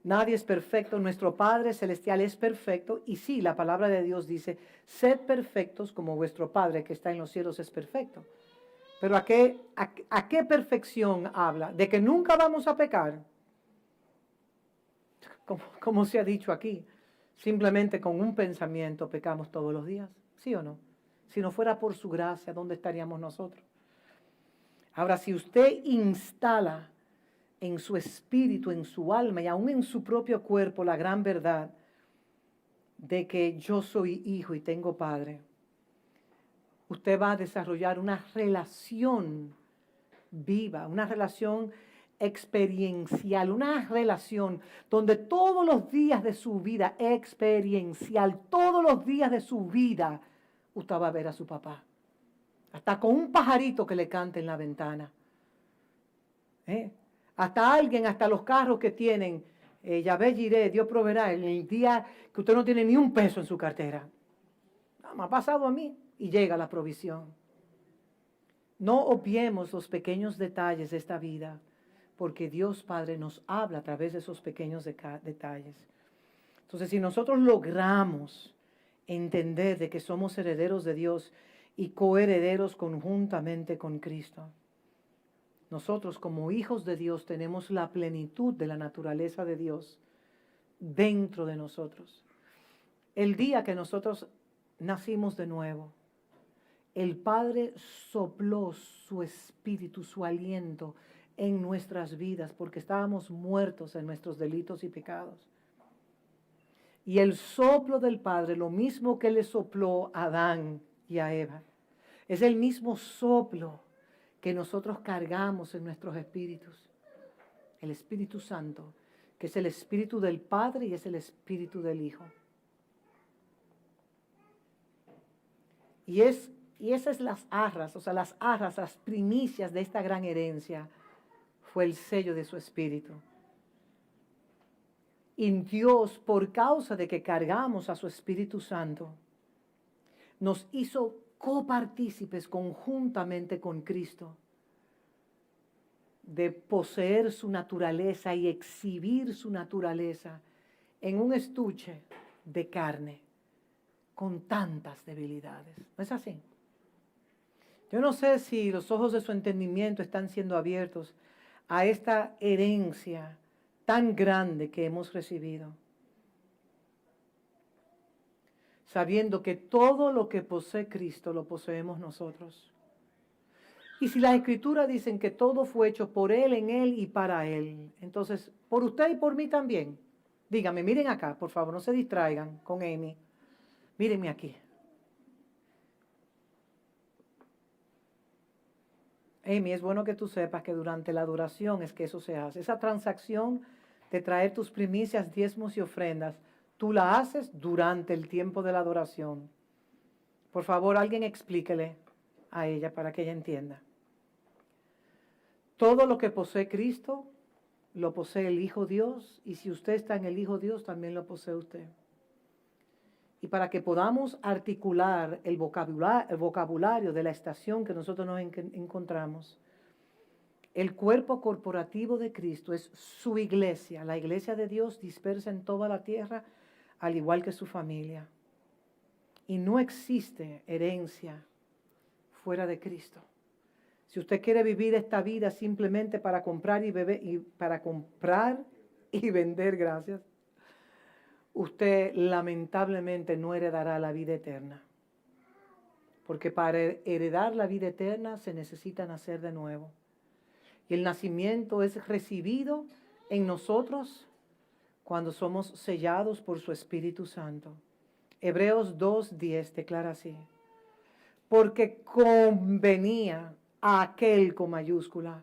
Nadie es perfecto, nuestro Padre Celestial es perfecto y sí, la palabra de Dios dice, sed perfectos como vuestro Padre que está en los cielos es perfecto. Pero ¿a qué perfección habla? ¿De que nunca vamos a pecar? Como se ha dicho aquí, simplemente con un pensamiento pecamos todos los días, ¿sí o no? Si no fuera por su gracia, ¿dónde estaríamos nosotros? Ahora, si usted instala en su espíritu, en su alma y aún en su propio cuerpo la gran verdad de que yo soy hijo y tengo padre, usted va a desarrollar una relación viva, una relación experiencial, una relación donde todos los días de su vida experiencial, todos los días de su vida, usted va a ver a su papá. Hasta con un pajarito que le cante en la ventana. Hasta alguien, hasta los carros que tienen, Yahvé Jireh, Dios proveerá, en el día que usted no tiene ni un peso en su cartera. Me ha pasado a mí y llega la provisión. No obviemos los pequeños detalles de esta vida, porque Dios Padre nos habla a través de esos pequeños detalles. Entonces, si nosotros logramos entender de que somos herederos de Dios y coherederos conjuntamente con Cristo, nosotros como hijos de Dios tenemos la plenitud de la naturaleza de Dios dentro de nosotros. El día que nosotros nacimos de nuevo, el Padre sopló su espíritu, su aliento en nuestras vidas porque estábamos muertos en nuestros delitos y pecados. Y el soplo del Padre, lo mismo que le sopló a Adán y a Eva, es el mismo soplo que nosotros cargamos en nuestros espíritus. El Espíritu Santo, que es el Espíritu del Padre y es el Espíritu del Hijo. Y esas las arras, las primicias de esta gran herencia, fue el sello de su Espíritu. Y Dios, por causa de que cargamos a su Espíritu Santo, nos hizo copartícipes conjuntamente con Cristo de poseer su naturaleza y exhibir su naturaleza en un estuche de carne con tantas debilidades. ¿No es así? Yo no sé si los ojos de su entendimiento están siendo abiertos a esta herencia tan grande que hemos recibido, sabiendo que todo lo que posee Cristo lo poseemos nosotros. Y si las Escrituras dicen que todo fue hecho por Él, en Él y para Él, entonces, por usted y por mí también. Dígame, miren acá, por favor, no se distraigan con Amy. Mírenme aquí. Amy, es bueno que tú sepas que durante la adoración es que eso se hace. Esa transacción de traer tus primicias, diezmos y ofrendas, tú la haces durante el tiempo de la adoración. Por favor, alguien explíquele a ella para que ella entienda. Todo lo que posee Cristo, lo posee el Hijo Dios, y si usted está en el Hijo Dios, también lo posee usted. Y para que podamos articular el vocabulario de la estación que nosotros nos encontramos, el cuerpo corporativo de Cristo es su iglesia, la iglesia de Dios dispersa en toda la tierra, al igual que su familia. Y no existe herencia fuera de Cristo. Si usted quiere vivir esta vida simplemente para comprar y vender, gracias, usted lamentablemente no heredará la vida eterna. Porque para heredar la vida eterna se necesita nacer de nuevo. Y el nacimiento es recibido en nosotros cuando somos sellados por su Espíritu Santo. Hebreos 2:10 declara así: porque convenía a aquel con mayúscula,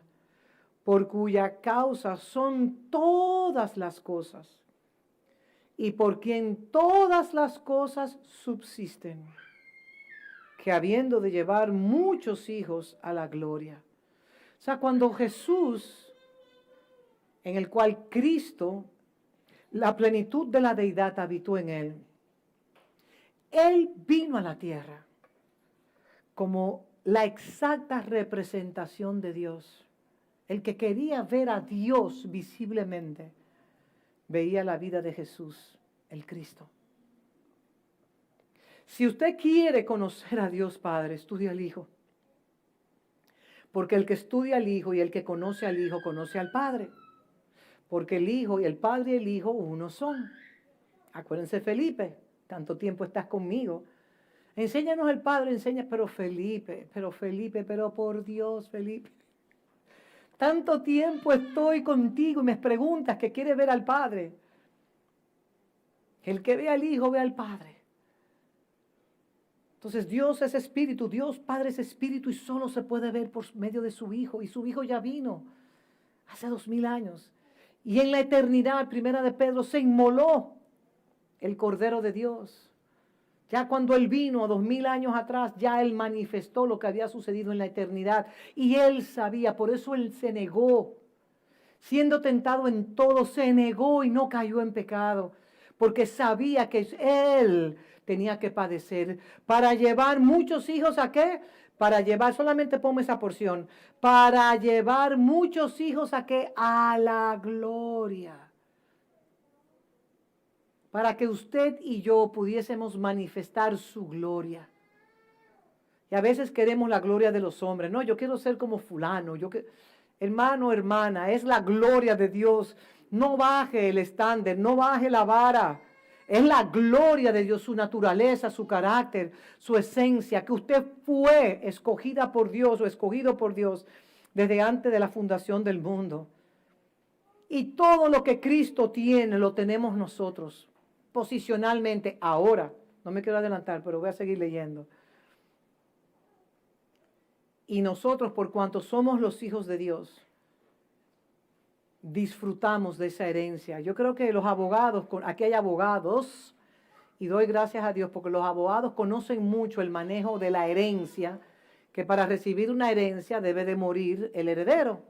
por cuya causa son todas las cosas, y por quien todas las cosas subsisten, que habiendo de llevar muchos hijos a la gloria. O sea, cuando Jesús, en el cual Cristo, la plenitud de la deidad habitó en él, él vino a la tierra como la exacta representación de Dios. El que quería ver a Dios visiblemente, veía la vida de Jesús, el Cristo. Si usted quiere conocer a Dios Padre, estudie al Hijo. Porque el que estudia al Hijo y el que conoce al Hijo, conoce al Padre. Porque el Hijo y el Padre y el Hijo uno son. Acuérdense, Felipe, tanto tiempo estás conmigo. Enséñanos el Padre, pero Felipe, pero por Dios, Felipe. Tanto tiempo estoy contigo y me preguntas que quiere ver al Padre. El que ve al Hijo, ve al Padre. Entonces Dios es espíritu, Dios Padre es espíritu y solo se puede ver por medio de su Hijo. Y su Hijo ya vino hace 2000 años. Y en la eternidad, primera de Pedro, se inmoló el Cordero de Dios. Ya cuando Él vino 2000 años atrás, ya Él manifestó lo que había sucedido en la eternidad. Y Él sabía, por eso Él se negó. Siendo tentado en todo, se negó y no cayó en pecado. Porque sabía que Él tenía que padecer para llevar muchos hijos ¿a qué? Para llevar, solamente ponme esa porción, para llevar muchos hijos ¿a qué? A la gloria. Para que usted y yo pudiésemos manifestar su gloria. Y a veces queremos la gloria de los hombres. No, yo quiero ser como fulano. Hermano, hermana, es la gloria de Dios. No baje el estándar, no baje la vara. Es la gloria de Dios, su naturaleza, su carácter, su esencia, que usted fue escogida por Dios o escogido por Dios desde antes de la fundación del mundo. Y todo lo que Cristo tiene lo tenemos nosotros, posicionalmente, ahora. No me quiero adelantar, pero voy a seguir leyendo. Y nosotros, por cuanto somos los hijos de Dios, disfrutamos de esa herencia. Yo creo que los abogados, aquí hay abogados, y doy gracias a Dios porque los abogados conocen mucho el manejo de la herencia, que para recibir una herencia debe de morir el heredero.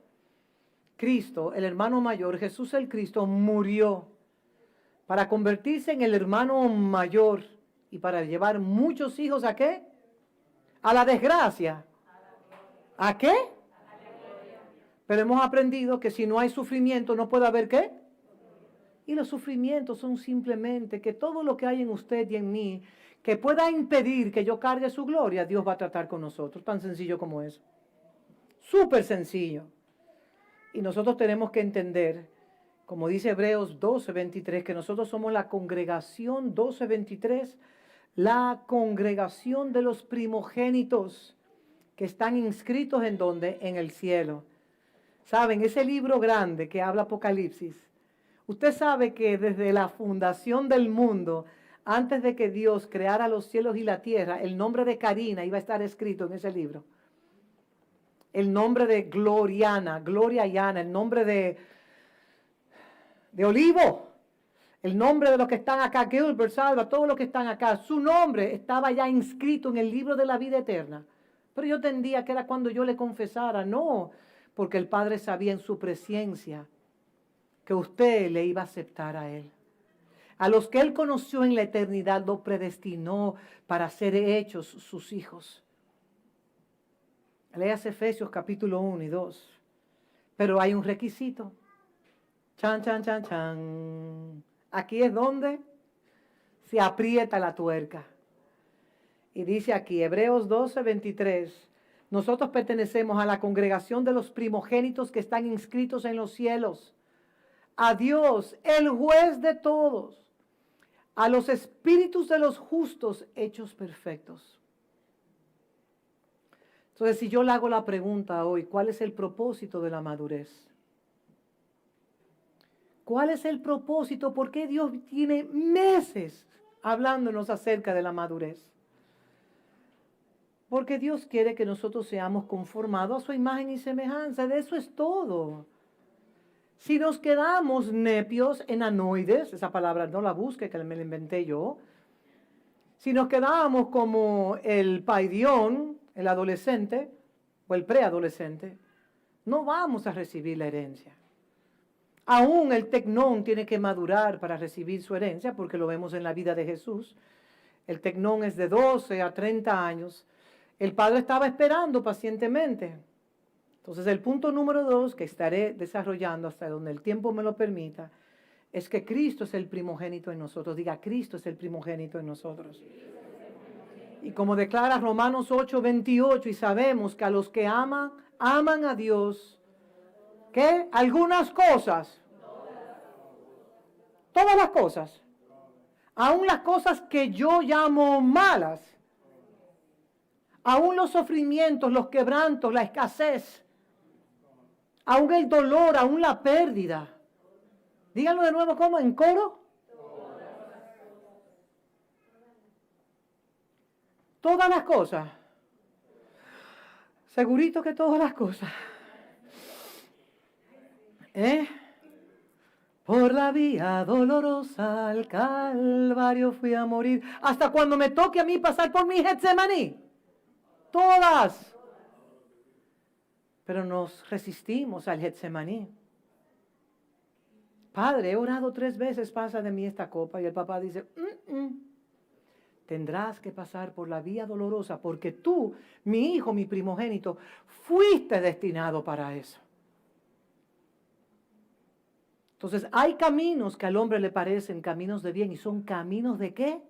Cristo, el hermano mayor, Jesús el Cristo, murió para convertirse en el hermano mayor y para llevar muchos hijos ¿a qué? A la desgracia. ¿A qué? Pero hemos aprendido que si no hay sufrimiento no puede haber ¿qué? Y los sufrimientos son simplemente que todo lo que hay en usted y en mí que pueda impedir que yo cargue su gloria, Dios va a tratar con nosotros. Tan sencillo como eso. Súper sencillo. Y nosotros tenemos que entender, como dice Hebreos 12:23, que nosotros somos la congregación 12:23, la congregación de los primogénitos que están inscritos en ¿dónde? En el cielo. ¿Saben? Ese libro grande que habla Apocalipsis. Usted sabe que desde la fundación del mundo, antes de que Dios creara los cielos y la tierra, el nombre de Karina iba a estar escrito en ese libro. El nombre de Gloriana, el nombre de Olivo, el nombre de los que están acá, Gilbert, Salva, todos los que están acá, su nombre estaba ya inscrito en el libro de la vida eterna. Pero yo entendía que era cuando yo le confesara, no, porque el Padre sabía en su presencia que usted le iba a aceptar a Él. A los que Él conoció en la eternidad los predestinó para ser hechos sus hijos. Leas Efesios capítulo 1 y 2. Pero hay un requisito. Chan, chan, chan, chan. Aquí es donde se aprieta la tuerca. Y dice aquí, Hebreos 12:23. Nosotros pertenecemos a la congregación de los primogénitos que están inscritos en los cielos. A Dios, el juez de todos. A los espíritus de los justos hechos perfectos. Entonces, si yo le hago la pregunta hoy, ¿cuál es el propósito de la madurez? ¿Cuál es el propósito? ¿Por qué Dios tiene meses hablándonos acerca de la madurez? Porque Dios quiere que nosotros seamos conformados a su imagen y semejanza. De eso es todo. Si nos quedamos nepios, enanoides, esa palabra no la busque, que me la inventé yo. Si nos quedamos como el paidión, el adolescente o el preadolescente, no vamos a recibir la herencia. Aún el tecnón tiene que madurar para recibir su herencia, porque lo vemos en la vida de Jesús. El tecnón es de 12 a 30 años. El padre estaba esperando pacientemente. Entonces el punto número 2 que estaré desarrollando hasta donde el tiempo me lo permita, es que Cristo es el primogénito en nosotros. Diga, Cristo es el primogénito en nosotros. Y como declara Romanos 8:28, y sabemos que a los que aman a Dios, ¿qué? Algunas cosas. Todas las cosas. Aún las cosas que yo llamo malas. Aún los sufrimientos, los quebrantos, la escasez. Aún el dolor, aún la pérdida. Díganlo de nuevo, ¿cómo? ¿En coro? Todas las cosas. Segurito que todas las cosas. Por la vía dolorosa al Calvario fui a morir. Hasta cuando me toque a mí pasar por mi Getsemaní. Todas. Pero nos resistimos al Getsemaní. Padre, he orado 3 veces, pasa de mí esta copa. Y el papá dice, tendrás que pasar por la vía dolorosa porque tú, mi hijo, mi primogénito, fuiste destinado para eso. Entonces, hay caminos que al hombre le parecen caminos de bien y son caminos de ¿qué?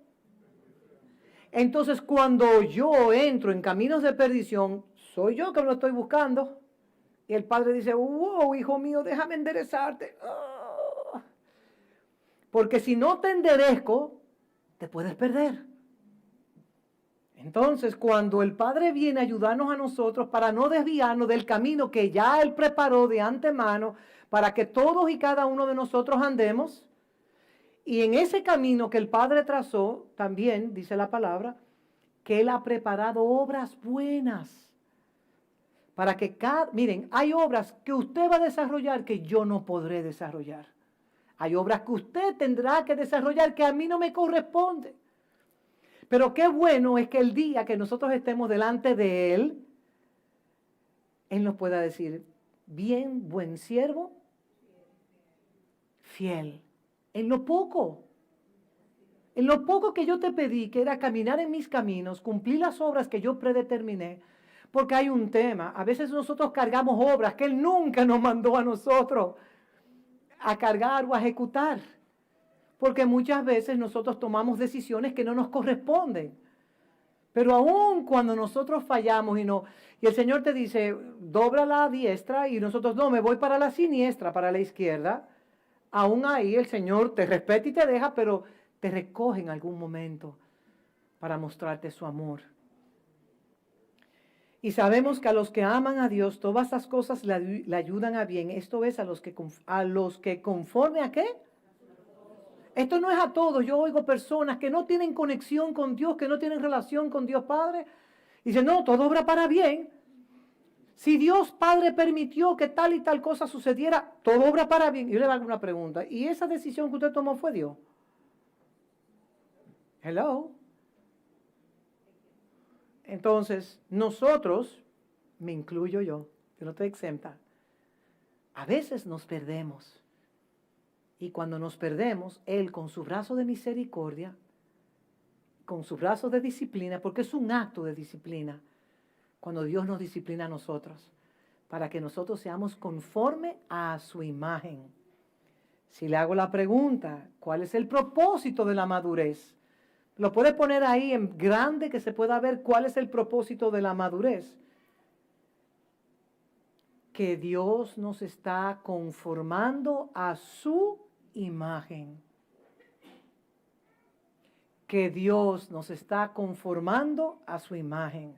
Entonces, cuando yo entro en caminos de perdición, soy yo que me lo estoy buscando. Y el padre dice, wow, hijo mío, déjame enderezarte. Porque si no te enderezco, te puedes perder. Entonces, cuando el Padre viene a ayudarnos a nosotros para no desviarnos del camino que ya Él preparó de antemano, para que todos y cada uno de nosotros andemos, y en ese camino que el Padre trazó, también, dice la palabra, que Él ha preparado obras buenas. Para que miren, hay obras que usted va a desarrollar que yo no podré desarrollar. Hay obras que usted tendrá que desarrollar que a mí no me corresponde. Pero qué bueno es que el día que nosotros estemos delante de Él, Él nos pueda decir, bien, buen siervo, fiel. En lo poco que yo te pedí, que era caminar en mis caminos, cumplir las obras que yo predeterminé, porque hay un tema. A veces nosotros cargamos obras que Él nunca nos mandó a nosotros a cargar o a ejecutar. Porque muchas veces nosotros tomamos decisiones que no nos corresponden. Pero aún cuando nosotros fallamos y el Señor te dice, dobla la diestra y nosotros no, me voy para la siniestra, para la izquierda, aún ahí el Señor te respeta y te deja, pero te recoge en algún momento para mostrarte su amor. Y sabemos que a los que aman a Dios, todas esas cosas le ayudan a bien. Esto es a los que conforme a ¿qué? Esto no es a todos. Yo oigo personas que no tienen conexión con Dios, que no tienen relación con Dios Padre. Y dicen, no, todo obra para bien. Si Dios Padre permitió que tal y tal cosa sucediera, todo obra para bien. Y yo le hago una pregunta. ¿Y esa decisión que usted tomó fue Dios? Hello. Entonces, nosotros, me incluyo yo no estoy exenta, a veces nos perdemos. Y cuando nos perdemos, Él con su brazo de misericordia, con su brazo de disciplina, porque es un acto de disciplina, cuando Dios nos disciplina a nosotros, para que nosotros seamos conforme a su imagen. Si le hago la pregunta, ¿cuál es el propósito de la madurez? Lo puede poner ahí en grande que se pueda ver cuál es el propósito de la madurez. Que Dios nos está conformando a su imagen. Que Dios nos está conformando a su imagen.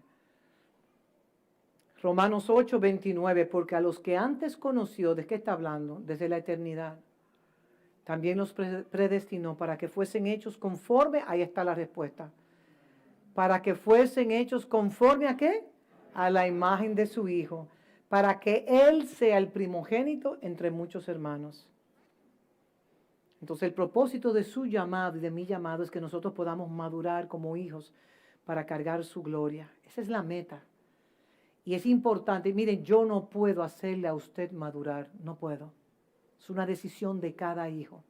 Romanos 8:29, porque a los que antes conoció, ¿de qué está hablando? Desde la eternidad. También los predestinó para que fuesen hechos conforme, ahí está la respuesta. Para que fuesen hechos conforme a ¿qué? A la imagen de su Hijo. Para que Él sea el primogénito entre muchos hermanos. Entonces el propósito de su llamado y de mi llamado es que nosotros podamos madurar como hijos para cargar su gloria. Esa es la meta. Y es importante, miren, yo no puedo hacerle a usted madurar, no puedo. Es una decisión de cada hijo.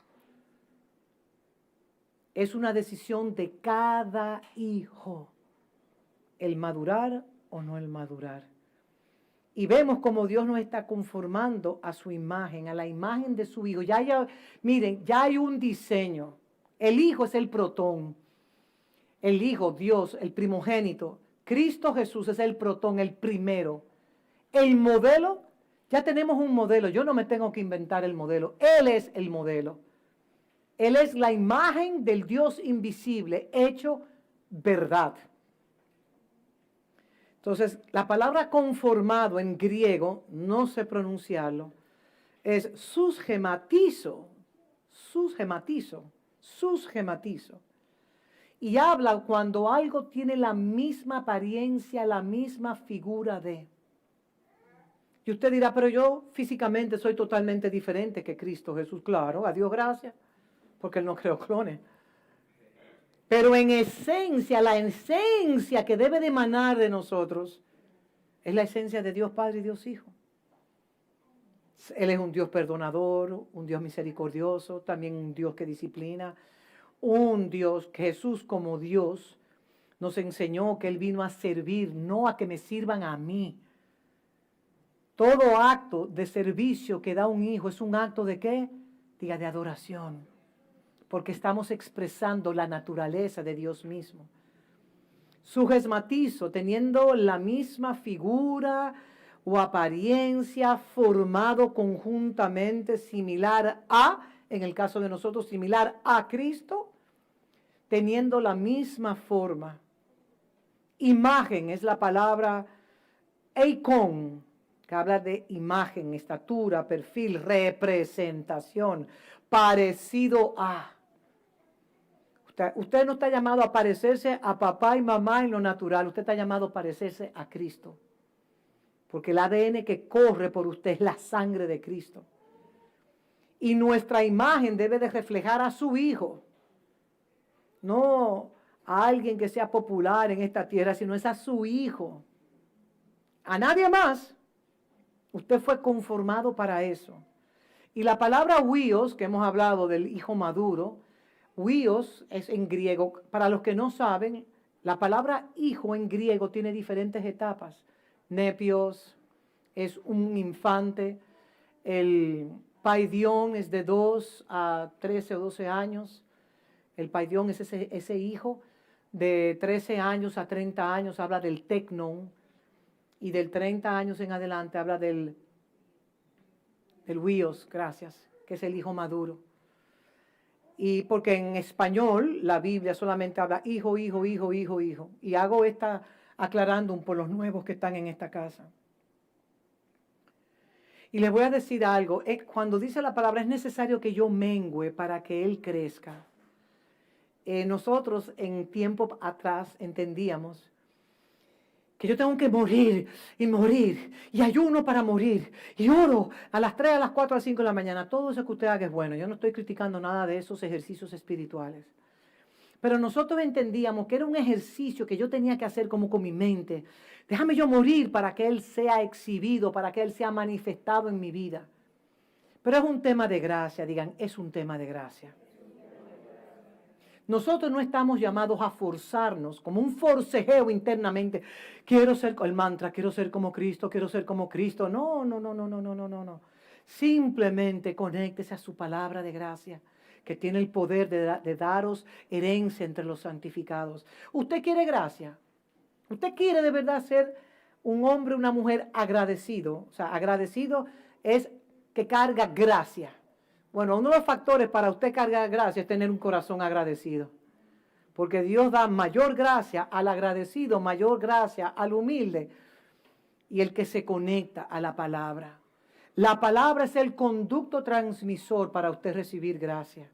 Es una decisión de cada hijo el madurar o no el madurar. Y vemos como Dios nos está conformando a su imagen, a la imagen de su Hijo. Miren, ya hay un diseño. El Hijo es el protón. El Hijo, Dios, el primogénito. Cristo Jesús es el protón, el primero. El modelo, ya tenemos un modelo. Yo no me tengo que inventar el modelo. Él es el modelo. Él es la imagen del Dios invisible, hecho verdad. Entonces, la palabra conformado en griego, no sé pronunciarlo, es susgematizo, susgematizo, susgematizo. Y habla cuando algo tiene la misma apariencia, la misma figura de. Y usted dirá, pero yo físicamente soy totalmente diferente que Cristo Jesús. Claro, a Dios gracias, porque Él no creó clones. Pero en esencia, la esencia que debe de emanar de nosotros es la esencia de Dios Padre y Dios Hijo. Él es un Dios perdonador, un Dios misericordioso, también un Dios que disciplina, un Dios que Jesús como Dios nos enseñó que Él vino a servir, no a que me sirvan a mí. Todo acto de servicio que da un hijo es un acto de ¿qué? Diga, de adoración. Porque estamos expresando la naturaleza de Dios mismo. Sugesmatizo, teniendo la misma figura o apariencia, formado conjuntamente, similar a, en el caso de nosotros, similar a Cristo, teniendo la misma forma. Imagen es la palabra eikon, que habla de imagen, estatura, perfil, representación, parecido a. Usted no está llamado a parecerse a papá y mamá en lo natural, usted está llamado a parecerse a Cristo. Porque el ADN que corre por usted es la sangre de Cristo. Y nuestra imagen debe de reflejar a su Hijo. No a alguien que sea popular en esta tierra, sino es a su Hijo. A nadie más. Usted fue conformado para eso. Y la palabra huios, que hemos hablado del hijo maduro, huios es en griego. Para los que no saben, la palabra hijo en griego tiene diferentes etapas. Nepios es un infante. El paidión es de 2 a 13 o 12 años. El paidión es ese hijo. De 13 años a 30 años habla del tecnon. Y del 30 años en adelante habla del huios, gracias, que es el hijo maduro. Y porque en español la Biblia solamente habla hijo, hijo, hijo, hijo, hijo. Y hago esta aclarando por los nuevos que están en esta casa. Y les voy a decir algo, cuando dice la palabra es necesario que yo mengüe para que Él crezca. Nosotros en tiempo atrás entendíamos que yo tengo que morir y ayuno para morir y oro a las 3, a las 4, a las 5 de la mañana. Todo eso que usted haga es bueno. Yo no estoy criticando nada de esos ejercicios espirituales. Pero nosotros entendíamos que era un ejercicio que yo tenía que hacer como con mi mente. Déjame yo morir para que Él sea exhibido, para que Él sea manifestado en mi vida. Pero es un tema de gracia, digan, es un tema de gracia. Nosotros no estamos llamados a forzarnos, como un forcejeo internamente. Quiero ser el mantra, quiero ser como Cristo, quiero ser como Cristo. No, no, no, no, no, no, no, no, no. Simplemente conéctese a su palabra de gracia, que tiene el poder de daros herencia entre los santificados. ¿Usted quiere gracia? ¿Usted quiere de verdad ser un hombre, una mujer agradecido? O sea, agradecido es que carga gracia. Bueno, uno de los factores para usted cargar gracia es tener un corazón agradecido. Porque Dios da mayor gracia al agradecido, mayor gracia al humilde y el que se conecta a la palabra. La palabra es el conducto transmisor para usted recibir gracia.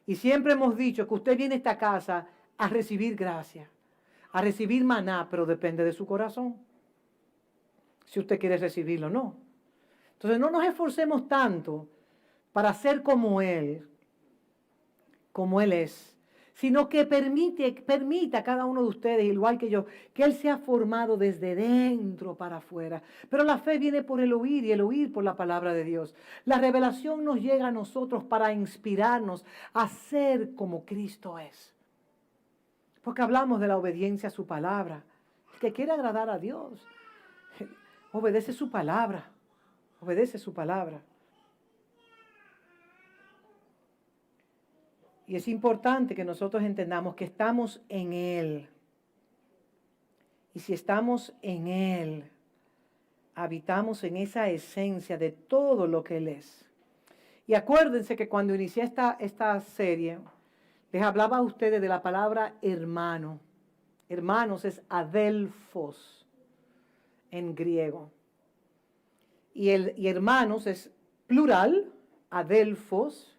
Y siempre hemos dicho que usted viene a esta casa a recibir gracia, a recibir maná, pero depende de su corazón. Si usted quiere recibirlo o no. Entonces no nos esforcemos tanto para ser como Él es, sino que permita a cada uno de ustedes, igual que yo, que Él sea formado desde dentro para afuera. Pero la fe viene por el oír y el oír por la palabra de Dios. La revelación nos llega a nosotros para inspirarnos a ser como Cristo es. Porque hablamos de la obediencia a su palabra. El que quiere agradar a Dios, Obedece su palabra. Obedece su palabra. Y es importante que nosotros entendamos que estamos en Él. Y si estamos en Él, habitamos en esa esencia de todo lo que Él es. Y acuérdense que cuando inicié esta serie, les hablaba a ustedes de la palabra hermano. Hermanos es adelphos en griego. Y hermanos es plural, adelphos,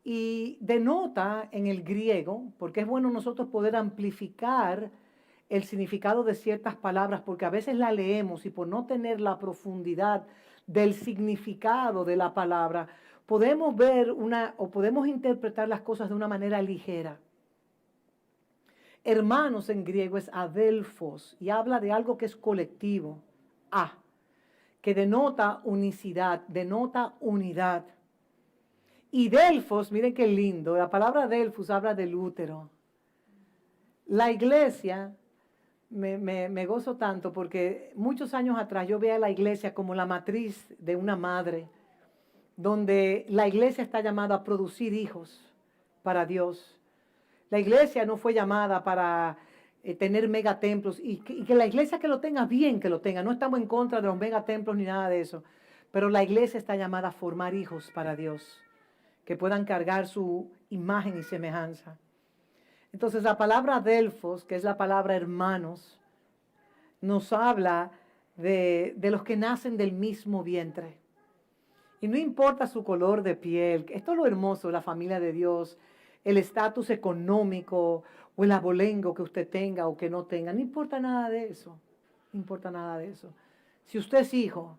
y denota en el griego, porque es bueno nosotros poder amplificar el significado de ciertas palabras, porque a veces la leemos y por no tener la profundidad del significado de la palabra, podemos ver o podemos interpretar las cosas de una manera ligera. Hermanos en griego es adelphos y habla de algo que es colectivo, que denota unicidad, denota unidad. Y Delfos, miren qué lindo, la palabra Delfos habla del útero. La iglesia, me gozo tanto porque muchos años atrás yo veía a la iglesia como la matriz de una madre, donde la iglesia está llamada a producir hijos para Dios. La iglesia no fue llamada para tener megatemplos y que la iglesia que lo tenga, bien que lo tenga. No estamos en contra de los megatemplos ni nada de eso, pero la iglesia está llamada a formar hijos para Dios, que puedan cargar su imagen y semejanza. Entonces la palabra Delfos, que es la palabra hermanos, nos habla de los que nacen del mismo vientre. Y no importa su color de piel, esto es lo hermoso de la familia de Dios, el estatus económico o el abolengo que usted tenga o que no tenga, no importa nada de eso, no importa nada de eso. Si usted es hijo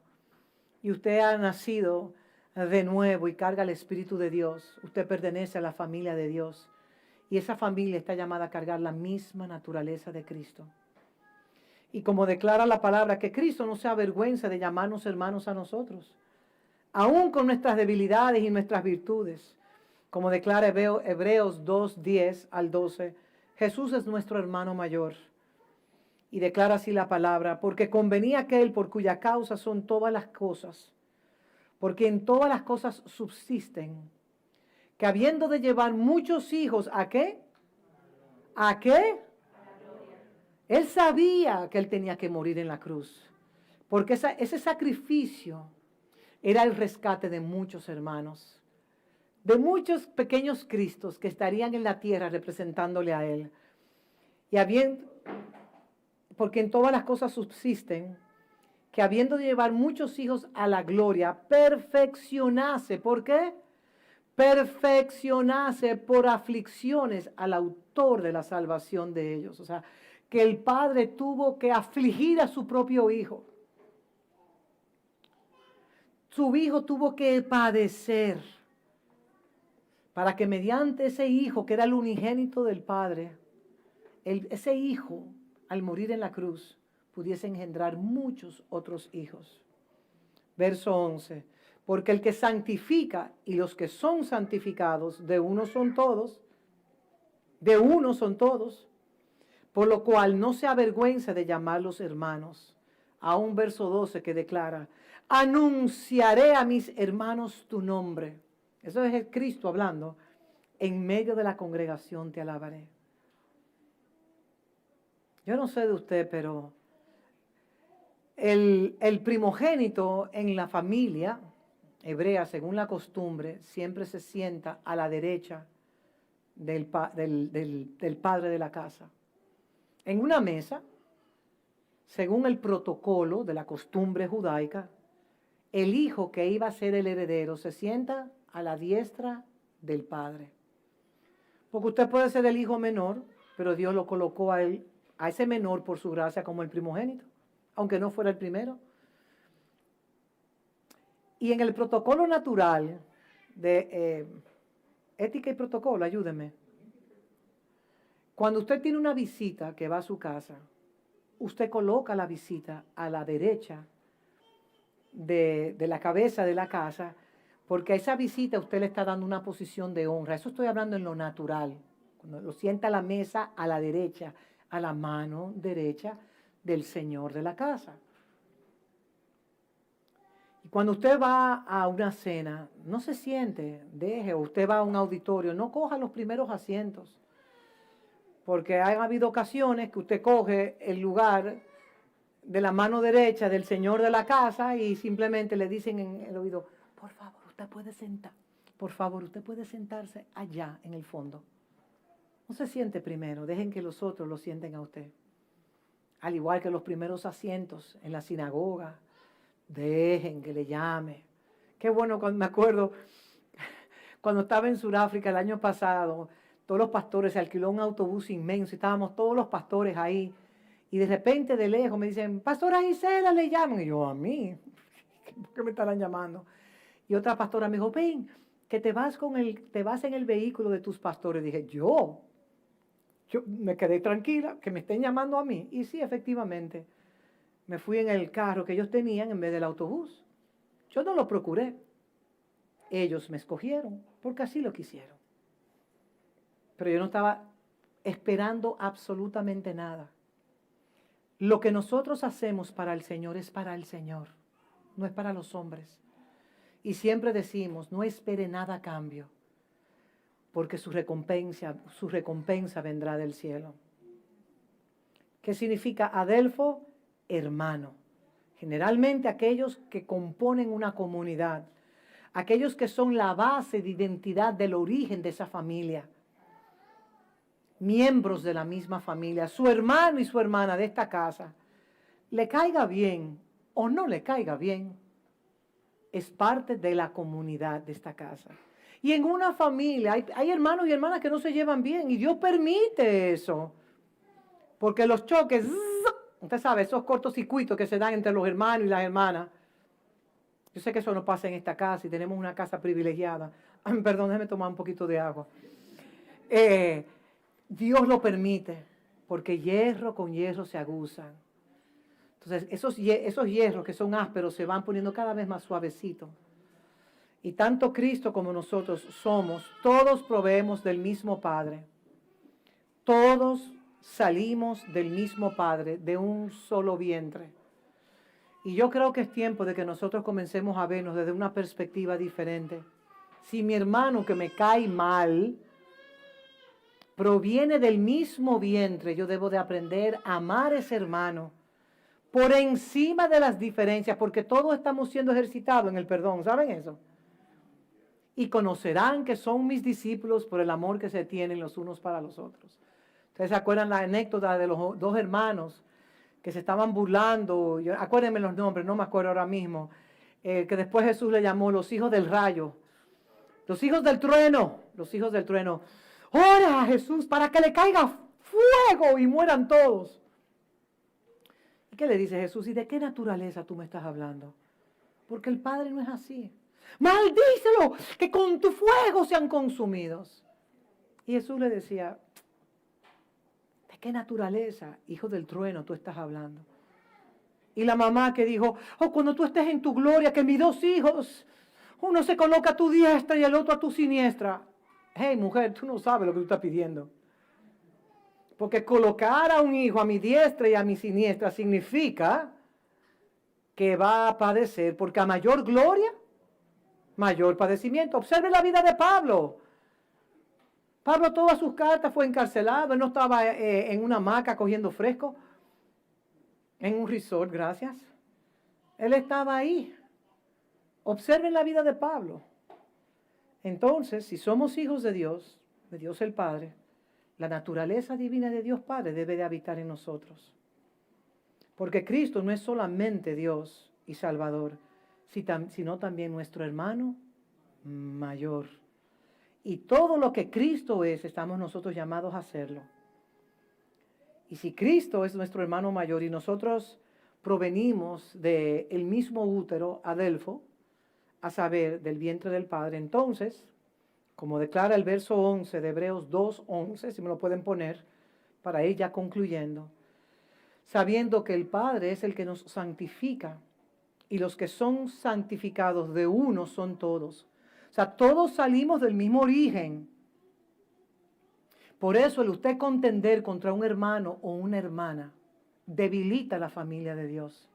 y usted ha nacido de nuevo y carga el Espíritu de Dios, usted pertenece a la familia de Dios y esa familia está llamada a cargar la misma naturaleza de Cristo. Y como declara la palabra, que Cristo no se avergüenza de llamarnos hermanos a nosotros, aún con nuestras debilidades y nuestras virtudes. Como declara Hebreos 2, 10 al 12, Jesús es nuestro hermano mayor. Y declara así la palabra, porque convenía aquel por cuya causa son todas las cosas, porque en todas las cosas subsisten, que habiendo de llevar muchos hijos, ¿a qué? ¿A qué? Él sabía que él tenía que morir en la cruz, porque ese sacrificio era el rescate de muchos hermanos, de muchos pequeños Cristos que estarían en la tierra representándole a él. Porque en todas las cosas subsisten, que habiendo de llevar muchos hijos a la gloria, perfeccionase. ¿Por qué? Perfeccionase por aflicciones al autor de la salvación de ellos. O sea, que el Padre tuvo que afligir a su propio Hijo. Su Hijo tuvo que padecer para que mediante ese Hijo, que era el unigénito del Padre, ese Hijo, al morir en la cruz, pudiese engendrar muchos otros hijos. Verso 11. Porque el que santifica y los que son santificados, de uno son todos, por lo cual no se avergüenza de llamarlos hermanos. A un verso 12 que declara, anunciaré a mis hermanos tu nombre. Eso es el Cristo hablando. En medio de la congregación te alabaré. Yo no sé de usted, pero el primogénito en la familia hebrea, según la costumbre, siempre se sienta a la derecha del padre de la casa. En una mesa, según el protocolo de la costumbre judaica, el hijo que iba a ser el heredero se sienta a la diestra del padre. Porque usted puede ser el hijo menor, pero Dios lo colocó a ese menor por su gracia como el primogénito, aunque no fuera el primero. Y en el protocolo natural de ética y protocolo, ayúdenme. Cuando usted tiene una visita que va a su casa, usted coloca la visita a la derecha de la cabeza de la casa, porque a esa visita usted le está dando una posición de honra. Eso estoy hablando en lo natural. Cuando lo sienta a la mesa a la derecha, a la mano derecha del señor de la casa. Cuando usted va a una cena, no se siente, deje, o usted va a un auditorio, no coja los primeros asientos. Porque han habido ocasiones que usted coge el lugar de la mano derecha del señor de la casa y simplemente le dicen en el oído, por favor, usted puede sentar, por favor, usted puede sentarse allá en el fondo. No se siente primero, dejen que los otros lo sienten a usted. Al igual que los primeros asientos en la sinagoga, dejen que le llame. Qué bueno, cuando me acuerdo, cuando estaba en Sudáfrica el año pasado, todos los pastores, se alquiló un autobús inmenso y estábamos todos los pastores ahí. Y de repente de lejos me dicen, Pastora Gisela, le llaman. Y yo, ¿a mí? ¿Por qué me estarán llamando? Y otra pastora me dijo, ven, que te vas en el vehículo de tus pastores. Dije, yo me quedé tranquila, que me estén llamando a mí. Y sí, efectivamente, me fui en el carro que ellos tenían en vez del autobús. Yo no lo procuré. Ellos me escogieron porque así lo quisieron. Pero yo no estaba esperando absolutamente nada. Lo que nosotros hacemos para el Señor es para el Señor, no es para los hombres. Y siempre decimos, no espere nada a cambio, porque su recompensa vendrá del cielo. ¿Qué significa adelfo? Hermano. Generalmente aquellos que componen una comunidad, aquellos que son la base de identidad del origen de esa familia, miembros de la misma familia, su hermano y su hermana de esta casa, le caiga bien o no le caiga bien, es parte de la comunidad de esta casa. Y en una familia hay hermanos y hermanas que no se llevan bien y Dios permite eso, porque los choques, usted sabe, esos cortocircuitos que se dan entre los hermanos y las hermanas. Yo sé que eso no pasa en esta casa y tenemos una casa privilegiada. Ay, perdón, déjeme tomar un poquito de agua. Dios lo permite, porque hierro con hierro se aguzan. Entonces, esos hierros que son ásperos se van poniendo cada vez más suavecitos. Y tanto Cristo como nosotros todos proveemos del mismo Padre. Todos salimos del mismo Padre, de un solo vientre. Y yo creo que es tiempo de que nosotros comencemos a vernos desde una perspectiva diferente. Si mi hermano que me cae mal proviene del mismo vientre, yo debo de aprender a amar a ese hermano por encima de las diferencias, porque todos estamos siendo ejercitados en el perdón, ¿saben eso? Y conocerán que son mis discípulos por el amor que se tienen los unos para los otros. ¿Ustedes se acuerdan la anécdota de los dos hermanos que se estaban burlando? Acuérdenme los nombres, no me acuerdo ahora mismo. Que después Jesús le llamó los hijos del rayo, los hijos del trueno, los hijos del trueno. Ora a Jesús para que le caiga fuego y mueran todos. ¿Y qué le dice Jesús? ¿Y de qué naturaleza tú me estás hablando? Porque el Padre no es así. Maldícelo, que con tu fuego sean consumidos. Y Jesús le decía, ¿de qué naturaleza, hijo del trueno, tú estás hablando? Y la mamá que dijo, cuando tú estés en tu gloria, que mis dos hijos, uno se coloca a tu diestra y el otro a tu siniestra. Hey, mujer, tú no sabes lo que tú estás pidiendo. Porque colocar a un hijo a mi diestra y a mi siniestra significa que va a padecer, porque a mayor gloria, mayor padecimiento. Observe la vida de Pablo. Pablo todas sus cartas fue encarcelado, él no estaba en una hamaca cogiendo fresco, en un resort, gracias. Él estaba ahí. Observen la vida de Pablo. Entonces, si somos hijos de Dios el Padre, la naturaleza divina de Dios Padre debe de habitar en nosotros. Porque Cristo no es solamente Dios y Salvador, sino también nuestro hermano mayor. Y todo lo que Cristo es, estamos nosotros llamados a hacerlo. Y si Cristo es nuestro hermano mayor y nosotros provenimos del mismo útero, adelfo, a saber, del vientre del Padre, entonces, como declara el verso 11 de Hebreos 2:11, si me lo pueden poner, para ir ya concluyendo, sabiendo que el Padre es el que nos santifica, y los que son santificados de uno son todos. O sea, todos salimos del mismo origen. Por eso el usted contender contra un hermano o una hermana debilita la familia de Dios.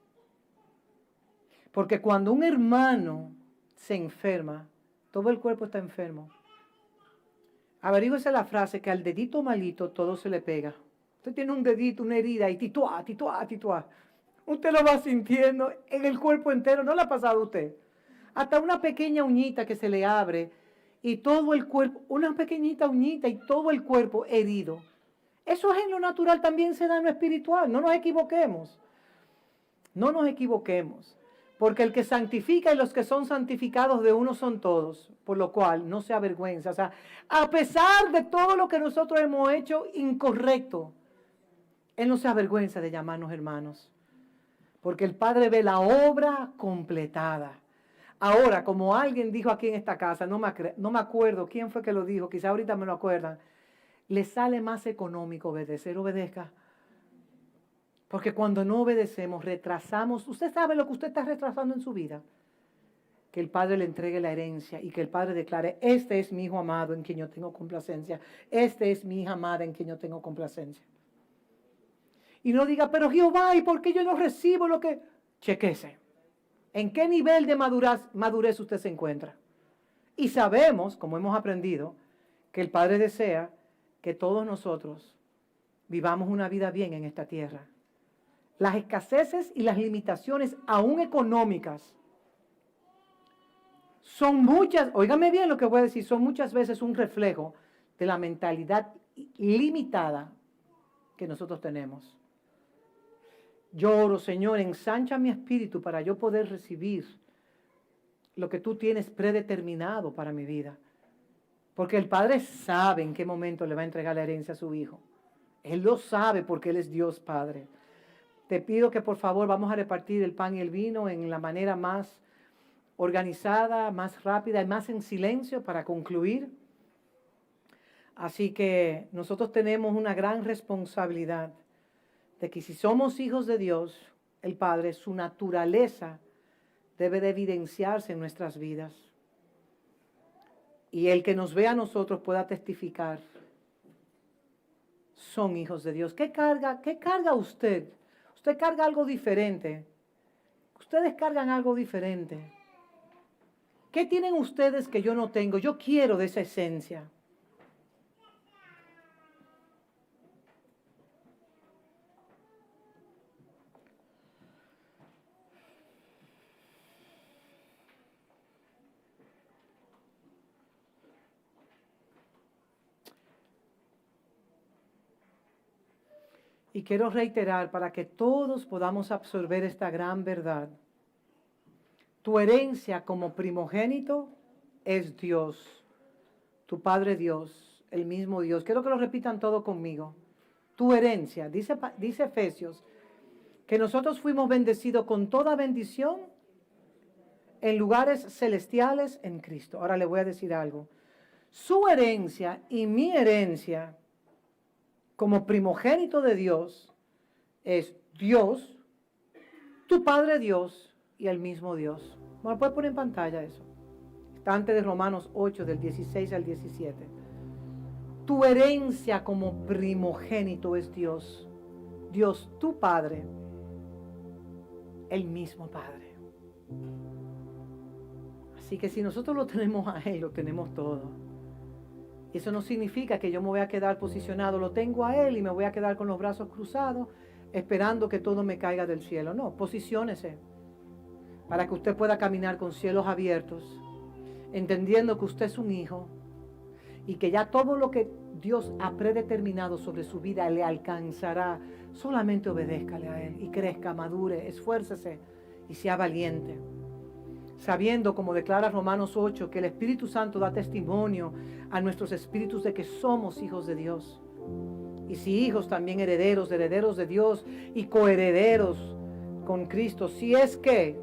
Porque cuando un hermano se enferma, todo el cuerpo está enfermo. Averígüese la frase que al dedito malito todo se le pega. Usted tiene un dedito, una herida y tituá, tituá, tituá. Usted lo va sintiendo en el cuerpo entero. ¿No le ha pasado a usted? Hasta una pequeña uñita que se le abre y todo el cuerpo, una pequeñita uñita y todo el cuerpo herido. Eso es en lo natural, también se da en lo espiritual. No nos equivoquemos. No nos equivoquemos. Porque el que santifica y los que son santificados de uno son todos. Por lo cual no se avergüenza. O sea, a pesar de todo lo que nosotros hemos hecho incorrecto, Él no se avergüenza de llamarnos hermanos. Porque el Padre ve la obra completada. Ahora, como alguien dijo aquí en esta casa, no me acuerdo quién fue que lo dijo, quizá ahorita me lo acuerdan, le sale más económico obedecer, obedezca. Porque cuando no obedecemos, retrasamos. Usted sabe lo que usted está retrasando en su vida. Que el Padre le entregue la herencia y que el Padre declare, este es mi hijo amado en quien yo tengo complacencia. Este es mi hija amada en quien yo tengo complacencia. Y no diga, pero Jehová, ¿y por qué yo no recibo lo que...? Chequese. ¿En qué nivel de madurez usted se encuentra? Y sabemos, como hemos aprendido, que el Padre desea que todos nosotros vivamos una vida bien en esta tierra. Las escaseces y las limitaciones, aún económicas, son muchas, óigame bien lo que voy a decir, son muchas veces un reflejo de la mentalidad limitada que nosotros tenemos. Yo oro, Señor, ensancha mi espíritu para yo poder recibir lo que tú tienes predeterminado para mi vida. Porque el Padre sabe en qué momento le va a entregar la herencia a su Hijo. Él lo sabe porque Él es Dios Padre. Te pido que por favor vamos a repartir el pan y el vino en la manera más organizada, más rápida y más en silencio para concluir. Así que nosotros tenemos una gran responsabilidad de que si somos hijos de Dios, el Padre, su naturaleza debe de evidenciarse en nuestras vidas. Y el que nos vea a nosotros pueda testificar, son hijos de Dios. ¿Qué carga usted? Usted carga algo diferente. Ustedes cargan algo diferente. ¿Qué tienen ustedes que yo no tengo? Yo quiero de esa esencia. Y quiero reiterar para que todos podamos absorber esta gran verdad. Tu herencia como primogénito es Dios, tu Padre Dios, el mismo Dios. Quiero que lo repitan todo conmigo. Tu herencia, dice Efesios, que nosotros fuimos bendecidos con toda bendición en lugares celestiales en Cristo. Ahora le voy a decir algo. Su herencia y mi herencia como primogénito de Dios, es Dios, tu Padre Dios y el mismo Dios. ¿Me puede poner en pantalla eso? Está antes de Romanos 8, del 16 al 17. Tu herencia como primogénito es Dios. Dios, tu Padre, el mismo Padre. Así que si nosotros lo tenemos a Él, lo tenemos todo. Y eso no significa que yo me voy a quedar posicionado, lo tengo a Él y me voy a quedar con los brazos cruzados esperando que todo me caiga del cielo. No, posiciónese para que usted pueda caminar con cielos abiertos, entendiendo que usted es un hijo y que ya todo lo que Dios ha predeterminado sobre su vida le alcanzará. Solamente obedézcale a Él y crezca, madure, esfuércese y sea valiente. Sabiendo, como declara Romanos 8, que el Espíritu Santo da testimonio a nuestros espíritus de que somos hijos de Dios. Y si hijos, también herederos de Dios y coherederos con Cristo. Si es que,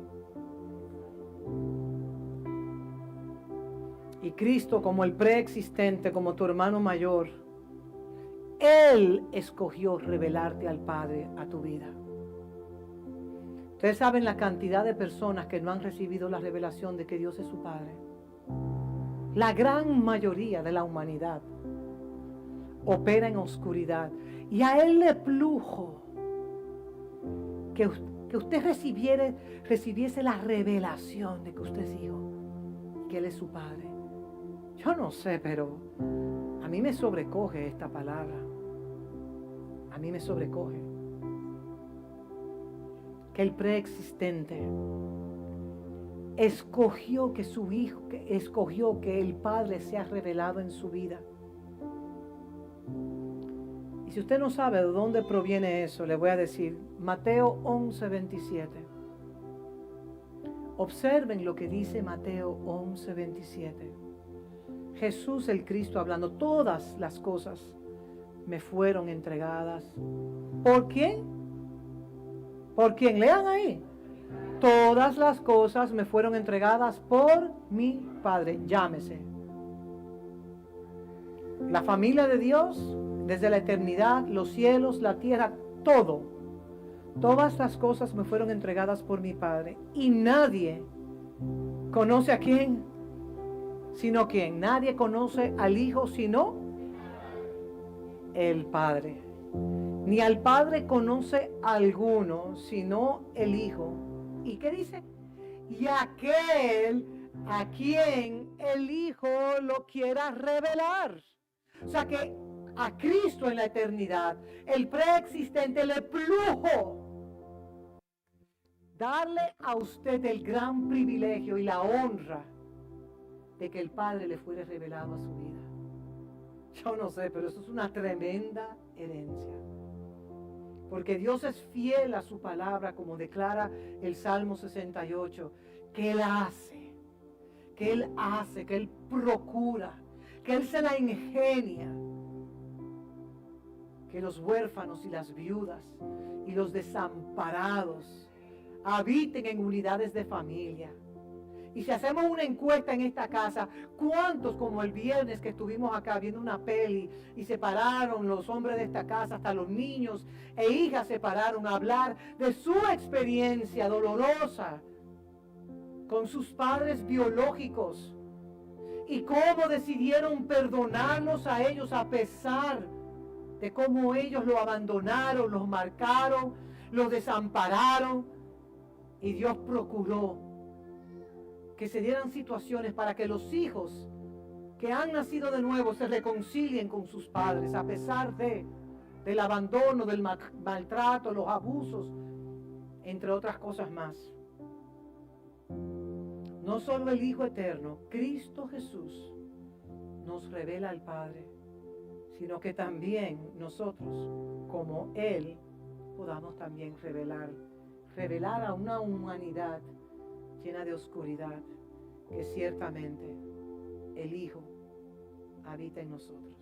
y Cristo como el preexistente, como tu hermano mayor, Él escogió revelarte al Padre, a tu vida. Ustedes saben la cantidad de personas que no han recibido la revelación de que Dios es su Padre. La gran mayoría de la humanidad opera en oscuridad. Y a Él le plujo que usted recibiese la revelación de que usted es hijo, que Él es su Padre. Yo no sé, pero a mí me sobrecoge esta palabra. A mí me sobrecoge. Que el preexistente escogió que su hijo, escogió que el Padre sea revelado en su vida. Y si usted no sabe de dónde proviene eso, le voy a decir, Mateo 11:27. Observen lo que dice Mateo 11:27. Jesús el Cristo hablando, todas las cosas me fueron entregadas. ¿Por quién? ¿Por quién? Lean ahí. Todas las cosas me fueron entregadas por mi Padre. Llámese. La familia de Dios, desde la eternidad, los cielos, la tierra, todo. Todas las cosas me fueron entregadas por mi Padre. Y nadie conoce a quién, sino quién. Nadie conoce al Hijo, sino el Padre. Ni al Padre conoce a alguno, sino el Hijo. ¿Y qué dice? Y aquel a quien el Hijo lo quiera revelar. O sea que a Cristo en la eternidad, el preexistente, le plujo darle a usted el gran privilegio y la honra de que el Padre le fuera revelado a su vida. Yo no sé, pero eso es una tremenda herencia. Porque Dios es fiel a su palabra, como declara el Salmo 68, que Él hace, que Él procura, que Él se la ingenia, que los huérfanos y las viudas y los desamparados habiten en unidades de familia. Y si hacemos una encuesta en esta casa, ¿cuántos, como el viernes que estuvimos acá viendo una peli y se pararon los hombres de esta casa, hasta los niños e hijas se pararon a hablar de su experiencia dolorosa con sus padres biológicos y cómo decidieron perdonarlos a ellos a pesar de cómo ellos lo abandonaron, los marcaron, los desampararon, y Dios procuró que se dieran situaciones para que los hijos que han nacido de nuevo se reconcilien con sus padres a pesar del abandono, del maltrato, los abusos, entre otras cosas más. No solo el Hijo Eterno, Cristo Jesús, nos revela al Padre, sino que también nosotros, como Él, podamos también revelar a una humanidad llena de oscuridad, que ciertamente el Hijo habita en nosotros.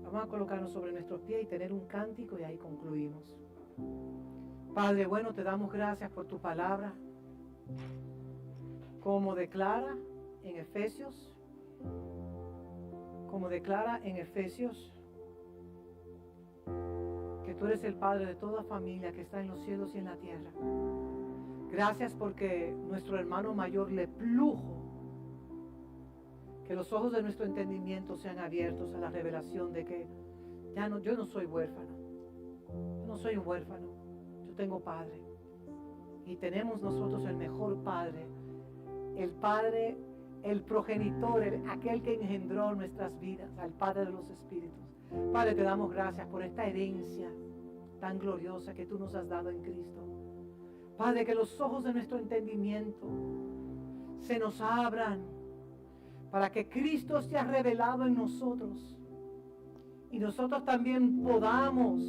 Vamos a colocarnos sobre nuestros pies y tener un cántico y ahí concluimos. Padre bueno, te damos gracias por tu palabra, como declara en Efesios, que tú eres el Padre de toda familia que está en los cielos y en la tierra. Gracias porque nuestro hermano mayor le plujo que los ojos de nuestro entendimiento sean abiertos a la revelación de que yo no soy huérfano. Yo no soy un huérfano. Yo tengo Padre. Y tenemos nosotros el mejor Padre. El Padre, el progenitor, aquel que engendró nuestras vidas, al Padre de los Espíritus. Padre, te damos gracias por esta herencia tan gloriosa que tú nos has dado en Cristo. Padre, que los ojos de nuestro entendimiento se nos abran para que Cristo sea revelado en nosotros y nosotros también podamos,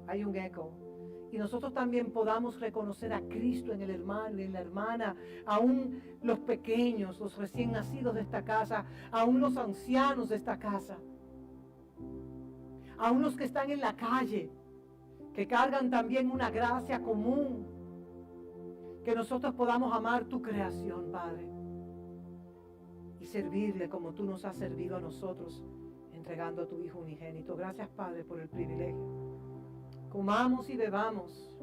hay un eco, y nosotros también podamos reconocer a Cristo en el hermano y en la hermana, aún los pequeños, los recién nacidos de esta casa, aún los ancianos de esta casa, aún los que están en la calle, que cargan también una gracia común, que nosotros podamos amar tu creación, Padre, y servirle como tú nos has servido a nosotros, entregando a tu Hijo unigénito. Gracias, Padre, por el privilegio. Comamos y bebamos,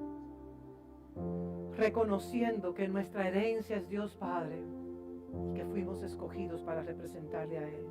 reconociendo que nuestra herencia es Dios Padre y que fuimos escogidos para representarle a Él.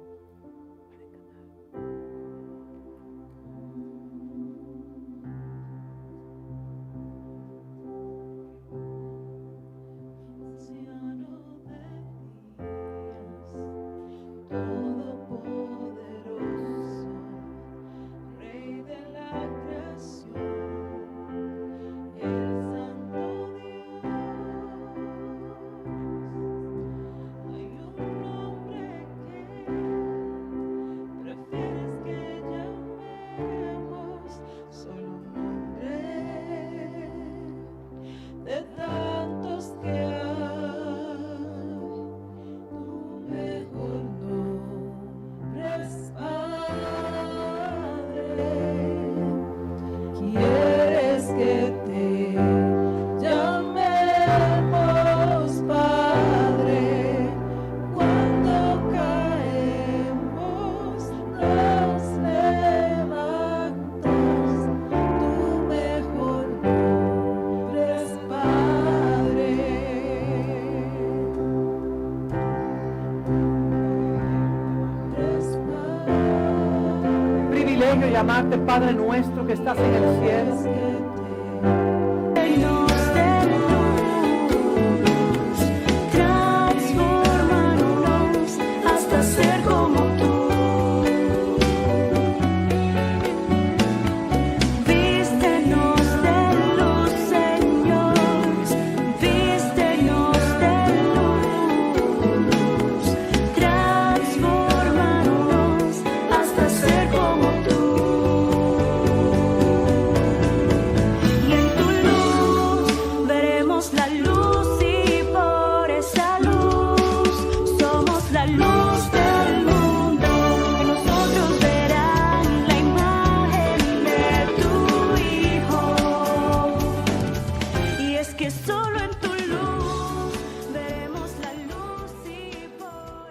privilegio llamarte Padre nuestro que estás en el cielo.